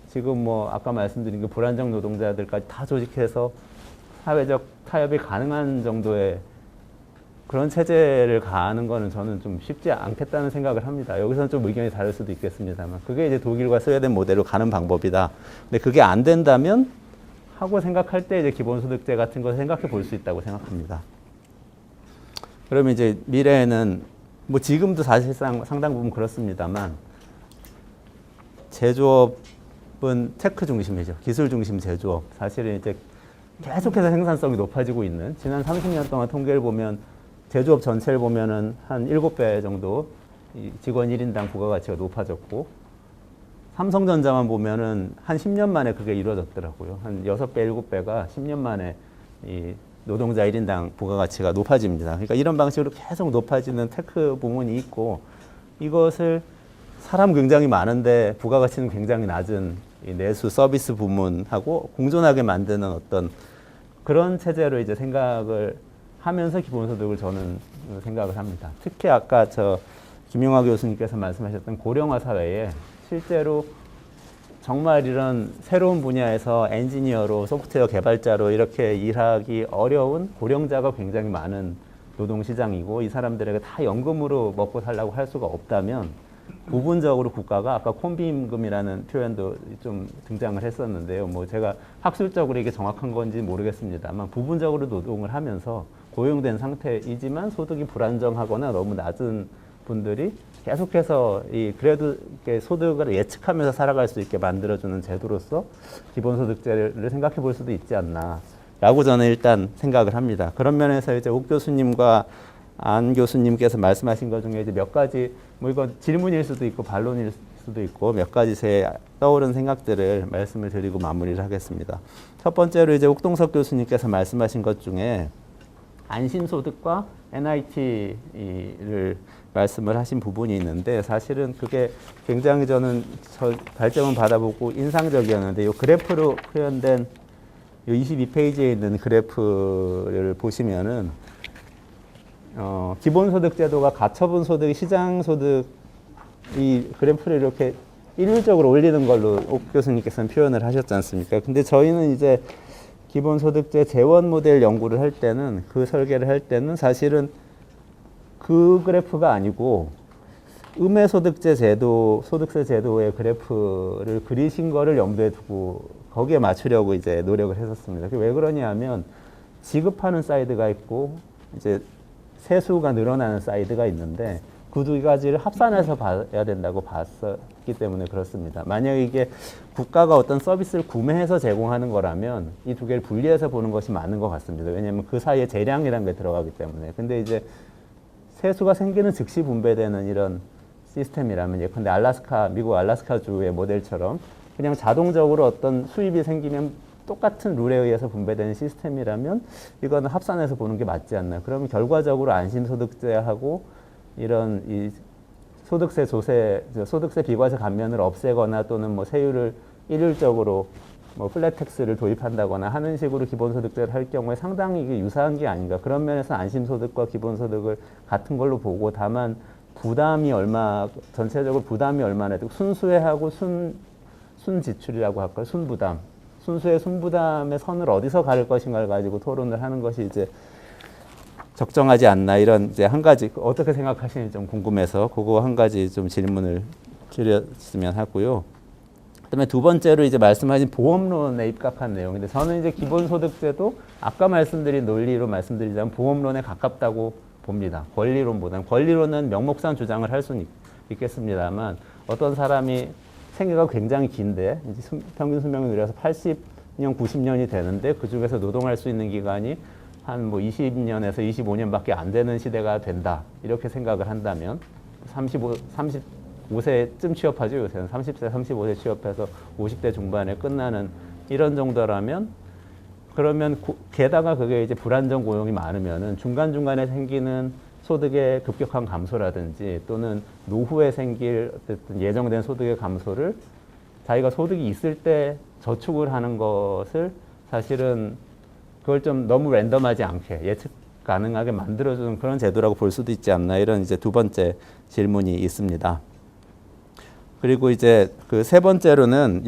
지금 뭐 아까 말씀드린 그 불안정 노동자들까지 다 조직해서 사회적 타협이 가능한 정도의 그런 체제를 가는 거는 저는 좀 쉽지 않겠다는 생각을 합니다. 여기서는 좀 의견이 다를 수도 있겠습니다만 그게 이제 독일과 스웨덴 모델로 가는 방법이다. 근데 그게 안 된다면 하고 생각할 때 이제 기본소득제 같은 걸 생각해 볼 수 있다고 생각합니다. 그러면 이제 미래에는 뭐 지금도 사실상 상당 부분 그렇습니다만 제조업은 테크 중심이죠. 기술 중심 제조업. 사실은 이제 계속해서 생산성이 높아지고 있는 지난 30년 동안 통계를 보면 제조업 전체를 보면은 한 7배 정도 직원 1인당 부가가치가 높아졌고 삼성전자만 보면은 한 10년 만에 그게 이루어졌더라고요. 한 6배, 7배가 10년 만에 이 노동자 1인당 부가가치가 높아집니다. 그러니까 이런 방식으로 계속 높아지는 테크 부문이 있고 이것을 사람 굉장히 많은데 부가가치는 굉장히 낮은 이 내수 서비스 부문하고 공존하게 만드는 어떤 그런 체제로 이제 생각을 하면서 기본소득을 저는 생각을 합니다. 특히 아까 김용화 교수님께서 말씀하셨던 고령화 사회에 실제로 정말 이런 새로운 분야에서 엔지니어로 소프트웨어 개발자로 이렇게 일하기 어려운 고령자가 굉장히 많은 노동시장이고 이 사람들에게 다 연금으로 먹고 살라고 할 수가 없다면 부분적으로 국가가 아까 콤비임금이라는 표현도 좀 등장을 했었는데요. 뭐 제가 학술적으로 이게 정확한 건지 모르겠습니다만 부분적으로 노동을 하면서 고용된 상태이지만 소득이 불안정하거나 너무 낮은 분들이 계속해서 이 그래도 이렇게 소득을 예측하면서 살아갈 수 있게 만들어주는 제도로서 기본소득제를 생각해 볼 수도 있지 않나라고 저는 일단 생각을 합니다. 그런 면에서 이제 옥 교수님과 안 교수님께서 말씀하신 것 중에 이제 몇 가지 뭐 이건 질문일 수도 있고 반론일 수도 있고 몇 가지 제 떠오른 생각들을 말씀을 드리고 마무리를 하겠습니다. 첫 번째로 이제 옥동석 교수님께서 말씀하신 것 중에 안심소득과 NIT를 말씀을 하신 부분이 있는데 사실은 그게 굉장히 저는 발전을 받아보고 인상적이었는데 이 그래프로 표현된 이 22페이지에 있는 그래프를 보시면은 기본소득 제도가 가처분 소득, 시장 소득 이 그래프를 이렇게 일률적으로 올리는 걸로 옥 교수님께서는 표현을 하셨지 않습니까? 근데 저희는 이제 기본소득제 재원 모델 연구를 할 때는 그 설계를 할 때는 사실은 그 그래프가 아니고 음해소득제 제도, 소득세 제도의 그래프를 그리신 거를 염두에 두고 거기에 맞추려고 이제 노력을 했었습니다. 왜 그러냐면 지급하는 사이드가 있고 이제 세수가 늘어나는 사이드가 있는데 그 두 가지를 합산해서 봐야 된다고 봤었기 때문에 그렇습니다. 만약 이게 국가가 어떤 서비스를 구매해서 제공하는 거라면 이 두 개를 분리해서 보는 것이 맞는 것 같습니다. 왜냐하면 그 사이에 재량이라는 게 들어가기 때문에. 근데 이제 세수가 생기는 즉시 분배되는 이런 시스템이라면 예컨대 미국 알래스카주의 모델처럼 그냥 자동적으로 어떤 수입이 생기면 똑같은 룰에 의해서 분배되는 시스템이라면 이거는 합산해서 보는 게 맞지 않나. 그러면 결과적으로 안심소득제하고 이런 이 소득세 비과세 감면을 없애거나 또는 뭐 세율을 일률적으로 뭐 플랫텍스를 도입한다거나 하는 식으로 기본소득제를 할 경우에 상당히 이게 유사한 게 아닌가. 그런 면에서 안심소득과 기본소득을 같은 걸로 보고 다만 부담이 전체적으로 부담이 얼마나 되고 순수해하고 순지출이라고 할까요? 순부담. 순수의 순부담의 선을 어디서 가를 것인가를 가지고 토론을 하는 것이 이제 적정하지 않나 이런 이제 한 가지 어떻게 생각하시는지 좀 궁금해서 그거 한 가지 좀 질문을 드렸으면 하고요. 그다음에 두 번째로 이제 말씀하신 보험론에 입각한 내용인데 저는 이제 기본소득제도 아까 말씀드린 논리로 말씀드리자면 보험론에 가깝다고 봅니다. 권리론은 명목상 주장을 할 수는 있겠습니다만 어떤 사람이 생애가 굉장히 긴데 이제 평균 수명이 늘어서 80년, 90년이 되는데 그 중에서 노동할 수 있는 기간이 한 뭐 20년에서 25년밖에 안 되는 시대가 된다. 이렇게 생각을 한다면 35세쯤 취업하죠. 요새는 30세, 35세 취업해서 50대 중반에 끝나는 이런 정도라면 그러면 게다가 그게 이제 불안정 고용이 많으면은 중간중간에 생기는 소득의 급격한 감소라든지 또는 노후에 생길 어쨌든 예정된 소득의 감소를 자기가 소득이 있을 때 저축을 하는 것을 사실은 그걸 좀 너무 랜덤하지 않게 예측 가능하게 만들어주는 그런 제도라고 볼 수도 있지 않나 이런 이제 두 번째 질문이 있습니다. 그리고 이제 그 세 번째로는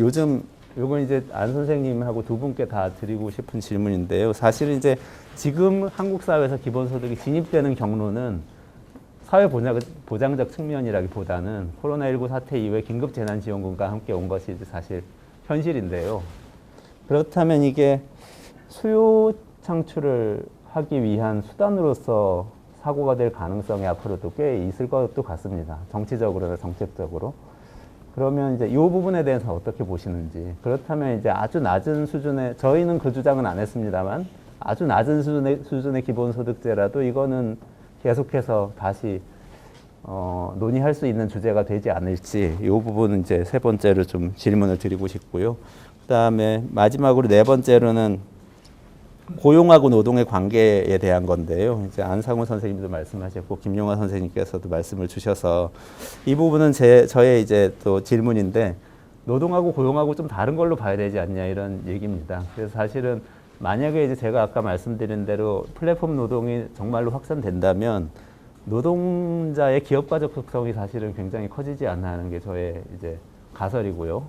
요건 이제 안 선생님하고 두 분께 다 드리고 싶은 질문인데요. 사실은 이제 지금 한국 사회에서 기본소득이 진입되는 경로는 사회보장적 측면이라기보다는 코로나19 사태 이후에 긴급재난지원금과 함께 온 것이 이제 사실 현실인데요. 그렇다면 이게 수요 창출을 하기 위한 수단으로서 사고가 될 가능성이 앞으로도 꽤 있을 것도 같습니다. 정치적으로나 정책적으로. 그러면 이제 이 부분에 대해서 어떻게 보시는지. 그렇다면 이제 아주 낮은 수준의, 저희는 그 주장은 안 했습니다만, 아주 낮은 수준의 기본소득제라도 이거는 계속해서 다시 논의할 수 있는 주제가 되지 않을지, 이 부분은 이제 세 번째로 좀 질문을 드리고 싶고요. 그 다음에 마지막으로 네 번째로는 고용하고 노동의 관계에 대한 건데요. 이제 안상훈 선생님도 말씀하셨고 김용화 선생님께서도 말씀을 주셔서 이 부분은 저의 이제 또 질문인데 노동하고 고용하고 좀 다른 걸로 봐야 되지 않냐 이런 얘기입니다. 그래서 사실은 만약에 이제 제가 아까 말씀드린 대로 플랫폼 노동이 정말로 확산된다면 노동자의 기업가 적극성이 사실은 굉장히 커지지 않나 하는 게 저의 이제 가설이고요.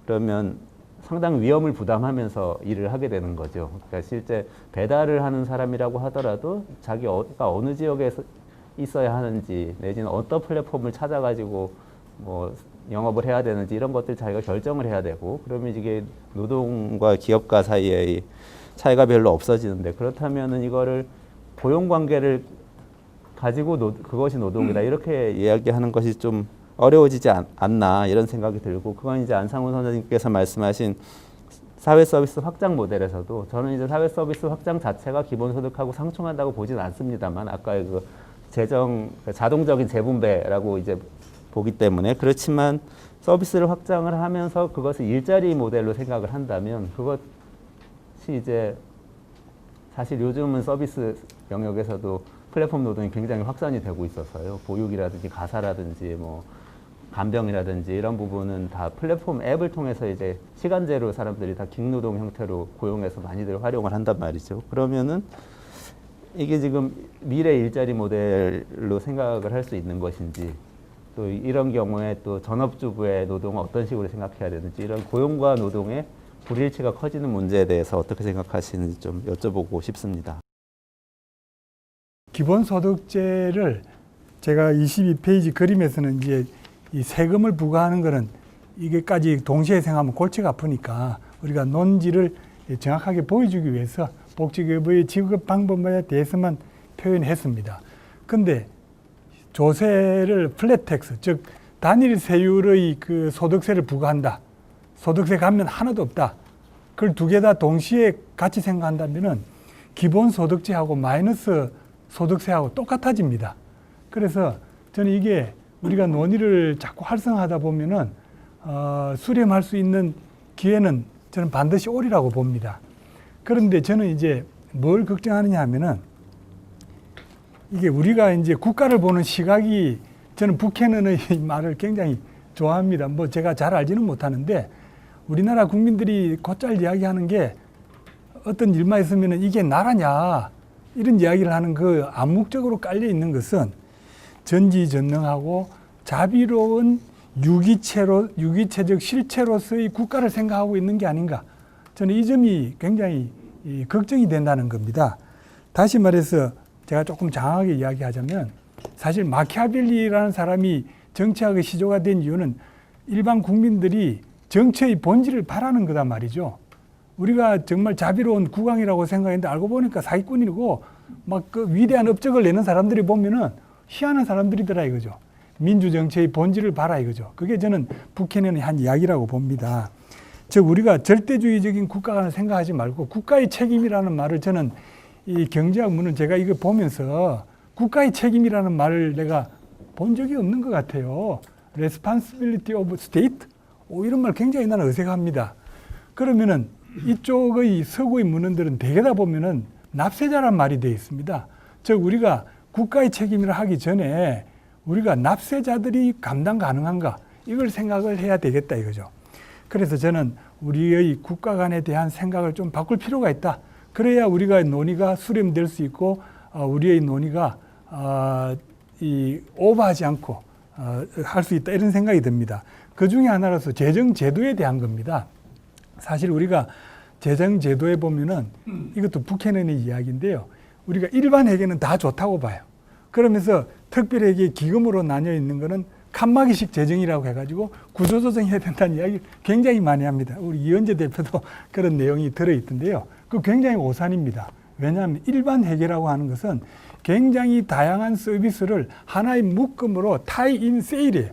그러면 상당 위험을 부담하면서 일을 하게 되는 거죠. 그러니까 실제 배달을 하는 사람이라고 하더라도 자기가 어느 지역에 있어야 하는지 내지는 어떤 플랫폼을 찾아가지고 뭐 영업을 해야 되는지 이런 것들 자기가 결정을 해야 되고 그러면 이게 노동과 기업가 사이의 차이가 별로 없어지는데 그렇다면은 이거를 고용 관계를 가지고 그것이 노동이다 이렇게 이야기하는 것이 좀 어려워지지 않나 이런 생각이 들고, 그건 이제 안상훈 선생님께서 말씀하신 사회 서비스 확장 모델에서도 저는 이제 사회 서비스 확장 자체가 기본소득하고 상충한다고 보진 않습니다만, 아까의 그 자동적인 재분배라고 이제 보기 때문에, 그렇지만 서비스를 확장을 하면서 그것을 일자리 모델로 생각을 한다면 그것이 이제 사실 요즘은 서비스 영역에서도 플랫폼 노동이 굉장히 확산이 되고 있어서요. 보육이라든지 가사라든지 뭐 간병이라든지 이런 부분은 다 플랫폼 앱을 통해서 이제 시간제로 사람들이 다 깅노동 형태로 고용해서 많이들 활용을 한단 말이죠. 그러면은 이게 지금 미래 일자리 모델로 생각을 할 수 있는 것인지, 또 이런 경우에 또 전업주부의 노동은 어떤 식으로 생각해야 되는지, 이런 고용과 노동의 불일치가 커지는 문제에 대해서 어떻게 생각하시는지 좀 여쭤보고 싶습니다. 기본소득제를 제가 22페이지 그림에서는 이제 이 세금을 부과하는 것은 이게까지 동시에 생각하면 골치가 아프니까 우리가 논지를 정확하게 보여주기 위해서 복지기업의 지급 방법에 대해서만 표현했습니다. 근데 조세를 플랫텍스, 즉 단일 세율의 그 소득세를 부과한다. 소득세 감면 하나도 없다. 그걸 두 개 다 동시에 같이 생각한다면은 기본소득제하고 마이너스 소득세하고 똑같아집니다. 그래서 저는 이게 우리가 논의를 자꾸 활성화하다 보면은 수렴할 수 있는 기회는 저는 반드시 오리라고 봅니다. 그런데 저는 이제 뭘 걱정하느냐 하면은 이게 우리가 이제 국가를 보는 시각이, 저는 부캐넌의 말을 굉장히 좋아합니다. 뭐 제가 잘 알지는 못하는데 우리나라 국민들이 곧잘 이야기하는 게, 어떤 일만 있으면은 이게 나라냐 이런 이야기를 하는 그 암묵적으로 깔려 있는 것은 전지전능하고 자비로운 유기체적 실체로서의 국가를 생각하고 있는 게 아닌가. 저는 이 점이 굉장히 걱정이 된다는 겁니다. 다시 말해서 제가 조금 장황하게 이야기하자면, 사실 마키아벨리라는 사람이 정치학의 시조가 된 이유는 일반 국민들이 정치의 본질을 바라는 거단 말이죠. 우리가 정말 자비로운 국왕이라고 생각했는데 알고 보니까 사기꾼이고 막 그 위대한 업적을 내는 사람들이 보면은 희한한 사람들이더라 이거죠. 민주정치의 본질을 봐라 이거죠. 그게 저는 부캐넌의 한 이야기라고 봅니다. 즉 우리가 절대주의적인 국가관을 생각하지 말고 국가의 책임이라는 말을, 저는 이 경제학문은 제가 이거 보면서 국가의 책임이라는 말을 내가 본 적이 없는 것 같아요. Responsibility of State? 이런 말 굉장히 나는 어색합니다. 그러면은 이쪽의 서구의 문헌들은 대개 다 보면은 납세자란 말이 되어 있습니다. 즉 우리가 국가의 책임이라 하기 전에 우리가 납세자들이 감당 가능한가, 이걸 생각을 해야 되겠다 이거죠. 그래서 저는 우리의 국가 간에 대한 생각을 좀 바꿀 필요가 있다. 그래야 우리가 논의가 수렴될 수 있고 우리의 논의가 오버하지 않고 할 수 있다, 이런 생각이 듭니다. 그 중에 하나로서 재정제도에 대한 겁니다. 사실 우리가 재정제도에 보면은 이것도 부캐넌의 이야기인데요. 우리가 일반 회계는 다 좋다고 봐요. 그러면서 특별회계 기금으로 나뉘어 있는 거는 칸막이식 재정이라고 해가지고 구조조정해야 된다는 이야기 굉장히 많이 합니다. 우리 이현재 대표도 그런 내용이 들어있던데요. 그 굉장히 오산입니다. 왜냐하면 일반 회계라고 하는 것은 굉장히 다양한 서비스를 하나의 묶음으로 타이인 세일이에요.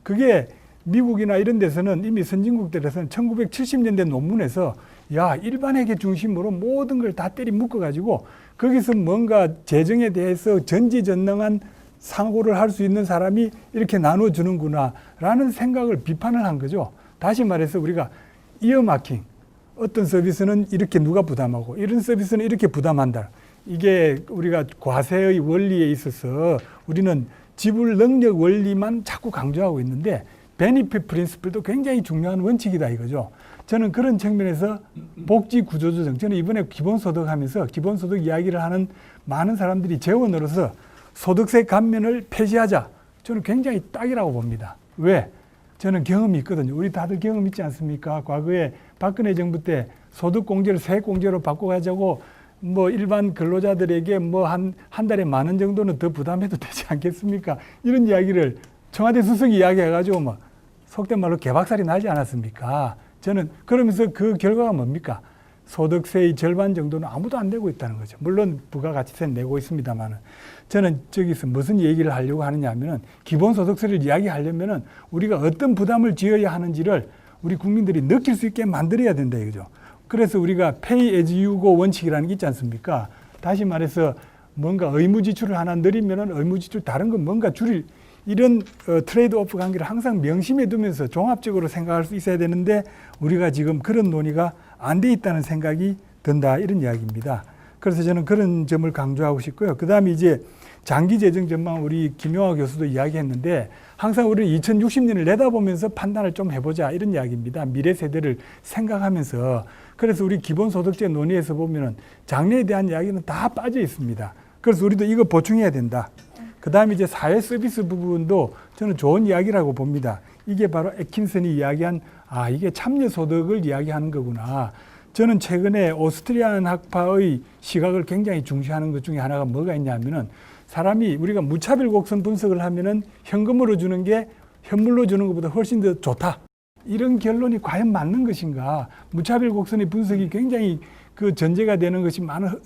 그게 미국이나 이런 데서는, 이미 선진국들에서는 1970년대 논문에서 야, 일반 회계 중심으로 모든 걸 다 때리 묶어가지고 거기서 뭔가 재정에 대해서 전지전능한 상고를 할 수 있는 사람이 이렇게 나눠주는구나 라는 생각을 비판을 한 거죠. 다시 말해서 우리가 이어마킹, 어떤 서비스는 이렇게 누가 부담하고 이런 서비스는 이렇게 부담한다. 이게 우리가 과세의 원리에 있어서 우리는 지불 능력 원리만 자꾸 강조하고 있는데, 베니핏 프린시플도 굉장히 중요한 원칙이다 이거죠. 저는 그런 측면에서 복지 구조조정, 저는 이번에 기본소득 하면서 기본소득 이야기를 하는 많은 사람들이 재원으로서 소득세 감면을 폐지하자, 저는 굉장히 딱이라고 봅니다. 왜? 저는 경험이 있거든요. 우리 다들 경험 있지 않습니까? 과거에 박근혜 정부 때 소득공제를 세액공제로 바꿔가자고 뭐 일반 근로자들에게 뭐 한 달에 10,000원 정도는 더 부담해도 되지 않겠습니까? 이런 이야기를 청와대 수석이 이야기해가지고 뭐 속된 말로 개박살이 나지 않았습니까? 저는 그러면서 그 결과가 뭡니까? 소득세의 절반 정도는 아무도 안 내고 있다는 거죠. 물론 부가가치세는 내고 있습니다만은. 저는 저기서 무슨 얘기를 하려고 하느냐 하면은 기본소득세를 이야기하려면은 우리가 어떤 부담을 지어야 하는지를 우리 국민들이 느낄 수 있게 만들어야 된다 이거죠. 그래서 우리가 pay as you go 원칙이라는 게 있지 않습니까? 다시 말해서 뭔가 의무 지출을 하나 늘리면은 의무 지출 다른 건 뭔가 줄일 이런 트레이드 오프 관계를 항상 명심해 두면서 종합적으로 생각할 수 있어야 되는데 우리가 지금 그런 논의가 안 돼 있다는 생각이 든다 이런 이야기입니다. 그래서 저는 그런 점을 강조하고 싶고요. 그 다음에 이제 장기 재정 전망 우리 김용하 교수도 이야기했는데 항상 우리 2060년을 내다보면서 판단을 좀 해보자 이런 이야기입니다. 미래 세대를 생각하면서 그래서 우리 기본소득제 논의에서 보면은 장래에 대한 이야기는 다 빠져 있습니다. 그래서 우리도 이거 보충해야 된다. 그 다음에 이제 사회 서비스 부분도 저는 좋은 이야기라고 봅니다. 이게 바로 애킨슨이 이야기한 이게 참여소득을 이야기하는 거구나. 저는 최근에 오스트리안 학파의 시각을 굉장히 중시하는 것 중에 하나가 뭐가 있냐면은 사람이 우리가 무차별 곡선 분석을 하면은 현금으로 주는 게 현물로 주는 것보다 훨씬 더 좋다. 이런 결론이 과연 맞는 것인가? 무차별 곡선의 분석이 굉장히 그 전제가 되는 것이 많은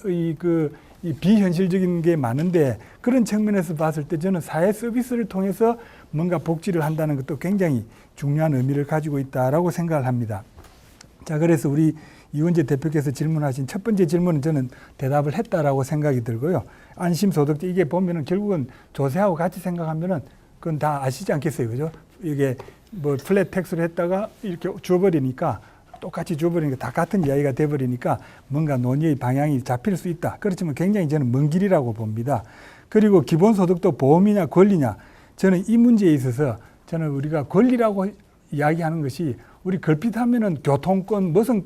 이 비현실적인 게 많은데 그런 측면에서 봤을 때 저는 사회 서비스를 통해서 뭔가 복지를 한다는 것도 굉장히 중요한 의미를 가지고 있다라고 생각을 합니다. 자, 그래서 우리 이원재 대표께서 질문하신 첫 번째 질문은 저는 대답을 했다라고 생각이 들고요. 안심소득제 이게 보면은 결국은 조세하고 같이 생각하면은 그건 다 아시지 않겠어요, 그죠? 이게 뭐 플랫 텍스를 했다가 이렇게 줘버리니까 똑같이 줘버리니까 다 같은 이야기가 돼버리니까 뭔가 논의의 방향이 잡힐 수 있다. 그렇지만 굉장히 저는 먼 길이라고 봅니다. 그리고 기본소득도 보험이냐 권리냐 저는 이 문제에 있어서 저는 우리가 권리라고 이야기하는 것이 우리 걸핏하면은 교통권, 무슨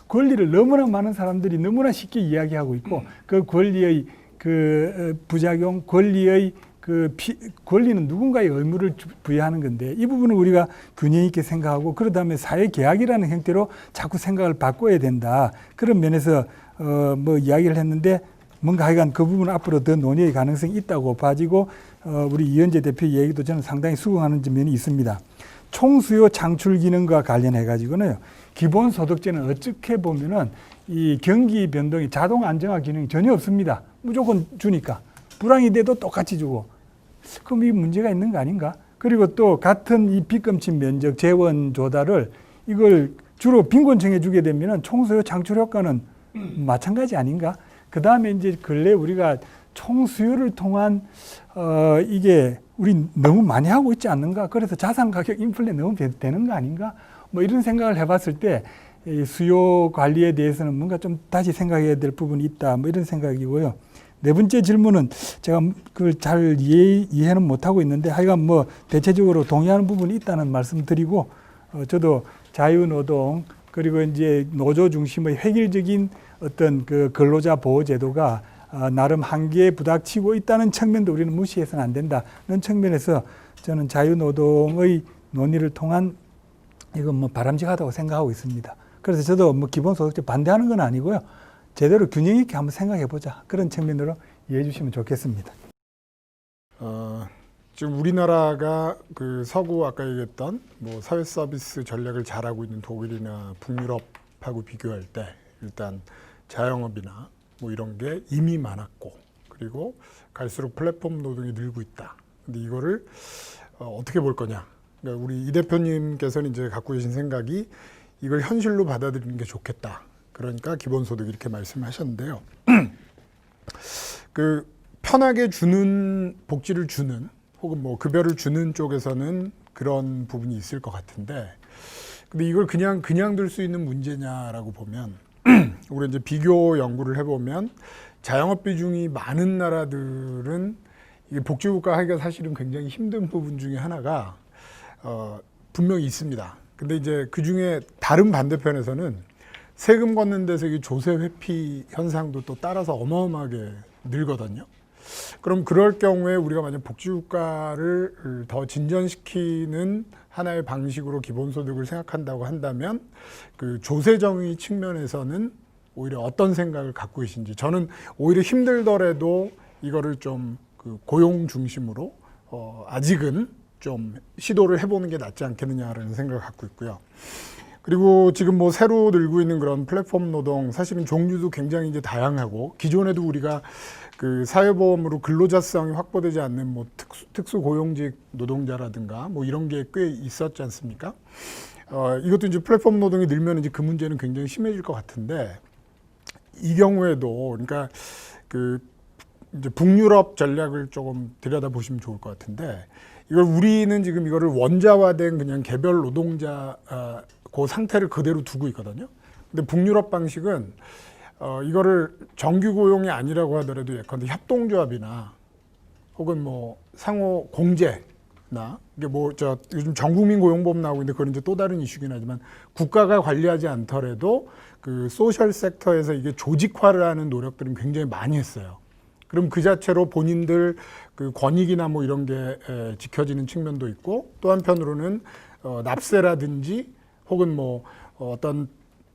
권리를 너무나 많은 사람들이 너무나 쉽게 이야기하고 있고 그 권리의 그 부작용, 권리의 권리는 누군가의 의무를 부여하는 건데 이 부분을 우리가 균형 있게 생각하고 그러다 보면 사회 계약이라는 형태로 자꾸 생각을 바꿔야 된다. 그런 면에서 뭐 이야기를 했는데 뭔가 하여간 그 부분 앞으로 더 논의의 가능성이 있다고 봐지고 우리 이현재 대표 얘기도 저는 상당히 수긍하는 면이 있습니다. 총수요 창출 기능과 관련해 가지고는요. 기본소득제는 어떻게 보면은 이 경기 변동이 자동 안정화 기능이 전혀 없습니다. 무조건 주니까 불황이 돼도 똑같이 주고 그럼 이 문제가 있는 거 아닌가? 그리고 또 같은 이 빚금친 면적 재원 조달을 이걸 주로 빈곤층에 주게 되면은 총수요 창출 효과는 마찬가지 아닌가? 그 다음에 이제 근래 우리가 총수요를 통한 이게 우리 너무 많이 하고 있지 않는가? 그래서 자산 가격 인플레 너무 되는 거 아닌가? 뭐 이런 생각을 해봤을 때 이 수요 관리에 대해서는 뭔가 좀 다시 생각해야 될 부분이 있다. 뭐 이런 생각이고요. 네 번째 질문은 제가 그걸 잘 이해는 못하고 있는데 하여간 뭐 대체적으로 동의하는 부분이 있다는 말씀 드리고 저도 자유노동 그리고 이제 노조 중심의 획일적인 어떤 그 근로자 보호 제도가 나름 한계에 부닥치고 있다는 측면도 우리는 무시해서는 안 된다는 측면에서 저는 자유노동의 논의를 통한 이건 뭐 바람직하다고 생각하고 있습니다. 그래서 저도 뭐 기본소득제 반대하는 건 아니고요. 제대로 균형 있게 한번 생각해 보자. 그런 측면으로 이해해 주시면 좋겠습니다. 지금 우리나라가 그 서구 아까 얘기했던 뭐 사회 서비스 전략을 잘하고 있는 독일이나 북유럽하고 비교할 때 일단 자영업이나 뭐 이런 게 이미 많았고 그리고 갈수록 플랫폼 노동이 늘고 있다. 근데 이거를 어떻게 볼 거냐? 그러니까 우리 이 대표님께서는 이제 갖고 계신 생각이 이걸 현실로 받아들이는 게 좋겠다. 그러니까 기본소득 이렇게 말씀하셨는데요. 그 편하게 주는 복지를 주는 혹은 뭐 급여를 주는 쪽에서는 그런 부분이 있을 것 같은데, 근데 이걸 그냥 둘 수 있는 문제냐라고 보면 우리 이제 비교 연구를 해보면 자영업 비중이 많은 나라들은 이게 복지국가 하기가 사실은 굉장히 힘든 부분 중에 하나가 분명히 있습니다. 근데 이제 그 중에 다른 반대편에서는 세금 걷는 데서 이 조세 회피 현상도 또 따라서 어마어마하게 늘거든요. 그럼 그럴 경우에 우리가 만약 복지국가를 더 진전시키는 하나의 방식으로 기본소득을 생각한다고 한다면 그 조세정의 측면에서는 오히려 어떤 생각을 갖고 계신지, 저는 오히려 힘들더라도 이거를 좀 그 고용 중심으로 아직은 좀 시도를 해보는 게 낫지 않겠느냐라는 생각을 갖고 있고요. 그리고 지금 뭐 새로 늘고 있는 그런 플랫폼 노동 사실은 종류도 굉장히 이제 다양하고 기존에도 우리가 그 사회보험으로 근로자성이 확보되지 않는 뭐 특수 고용직 노동자라든가 뭐 이런 게 꽤 있었지 않습니까? 이것도 이제 플랫폼 노동이 늘면 이제 그 문제는 굉장히 심해질 것 같은데 이 경우에도 그러니까 그 이제 북유럽 전략을 조금 들여다보시면 좋을 것 같은데 이걸 우리는 지금 이거를 원자화된 그냥 개별 노동자 그 상태를 그대로 두고 있거든요. 근데 북유럽 방식은 이거를 정규 고용이 아니라고 하더라도 예컨대 협동조합이나 혹은 뭐 상호 공제나 이게 뭐 저 요즘 전국민 고용보험 나오고 있는데 그건 이제 또 다른 이슈긴 하지만 국가가 관리하지 않더라도 그 소셜 섹터에서 이게 조직화를 하는 노력들은 굉장히 많이 했어요. 그럼 그 자체로 본인들 그 권익이나 뭐 이런 게 지켜지는 측면도 있고 또 한편으로는 납세라든지 혹은 뭐 어떤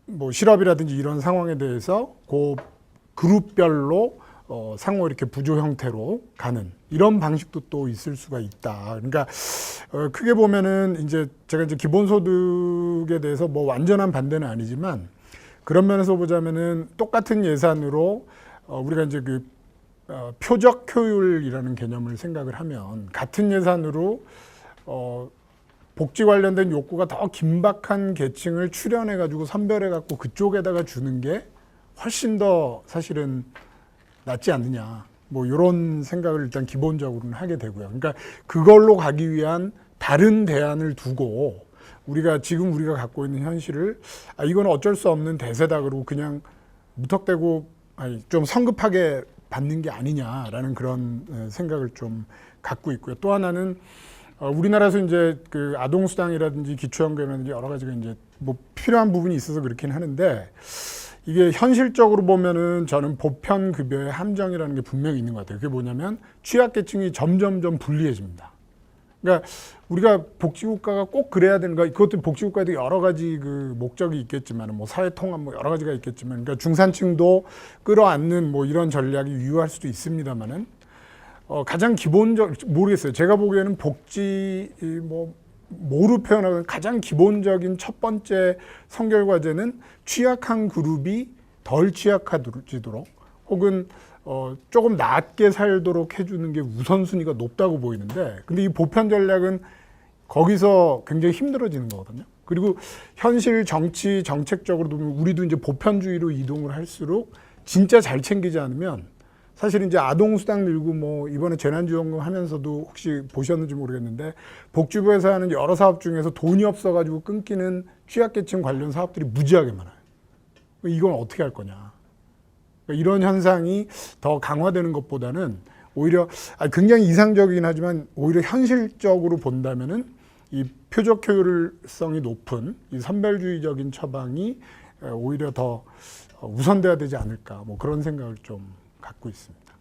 뭐 실업이라든지 이런 상황에 대해서 그 그룹별로 상호 이렇게 부조 형태로 가는 이런 방식도 또 있을 수가 있다. 그러니까 크게 보면은 이제 제가 이제 기본소득에 대해서 뭐 완전한 반대는 아니지만 그런 면에서 보자면은 똑같은 예산으로 우리가 이제 그 표적 효율이라는 개념을 생각을 하면 같은 예산으로 복지 관련된 욕구가 더 긴박한 계층을 출연해 가지고 선별해 갖고 그쪽에다가 주는 게 훨씬 더 사실은 낫지 않느냐. 뭐 이런 생각을 일단 기본적으로는 하게 되고요. 그러니까 그걸로 가기 위한 다른 대안을 두고 지금 우리가 갖고 있는 현실을 이건 어쩔 수 없는 대세다 그러고 그냥 무턱대고 좀 성급하게 받는 게 아니냐라는 그런 생각을 좀 갖고 있고요. 또 하나는 우리나라에서 이제 그 아동수당이라든지 기초연금이라든지 여러 가지가 이제 뭐 필요한 부분이 있어서 그렇긴 하는데 이게 현실적으로 보면은 저는 보편급여의 함정이라는 게 분명히 있는 것 같아요. 그게 뭐냐면 취약계층이 점점점 불리해집니다. 그러니까 우리가 복지국가가 꼭 그래야 되는가? 그것도 복지국가에도 여러 가지 그 목적이 있겠지만, 뭐 사회통합 뭐 여러 가지가 있겠지만, 그러니까 중산층도 끌어안는 뭐 이런 전략이 유효할 수도 있습니다만은 가장 모르겠어요. 제가 보기에는 복지 뭐로 표현하면 가장 기본적인 첫 번째 선결 과제는 취약한 그룹이 덜 취약해지도록 혹은 조금 낫게 살도록 해주는 게 우선순위가 높다고 보이는데 근데 이 보편 전략은 거기서 굉장히 힘들어지는 거거든요. 그리고 현실 정치 정책적으로도 보면 우리도 이제 보편주의로 이동을 할수록 진짜 잘 챙기지 않으면 사실 이제 아동수당 늘고 뭐 이번에 재난지원금 하면서도 혹시 보셨는지 모르겠는데 복지부에서 하는 여러 사업 중에서 돈이 없어가지고 끊기는 취약계층 관련 사업들이 무지하게 많아요. 이건 어떻게 할 거냐. 이런 현상이 더 강화되는 것보다는 오히려 굉장히 이상적이긴 하지만 오히려 현실적으로 본다면은 이 표적 효율성이 높은 이 선별주의적인 처방이 오히려 더 우선돼야 되지 않을까 뭐 그런 생각을 좀 갖고 있습니다.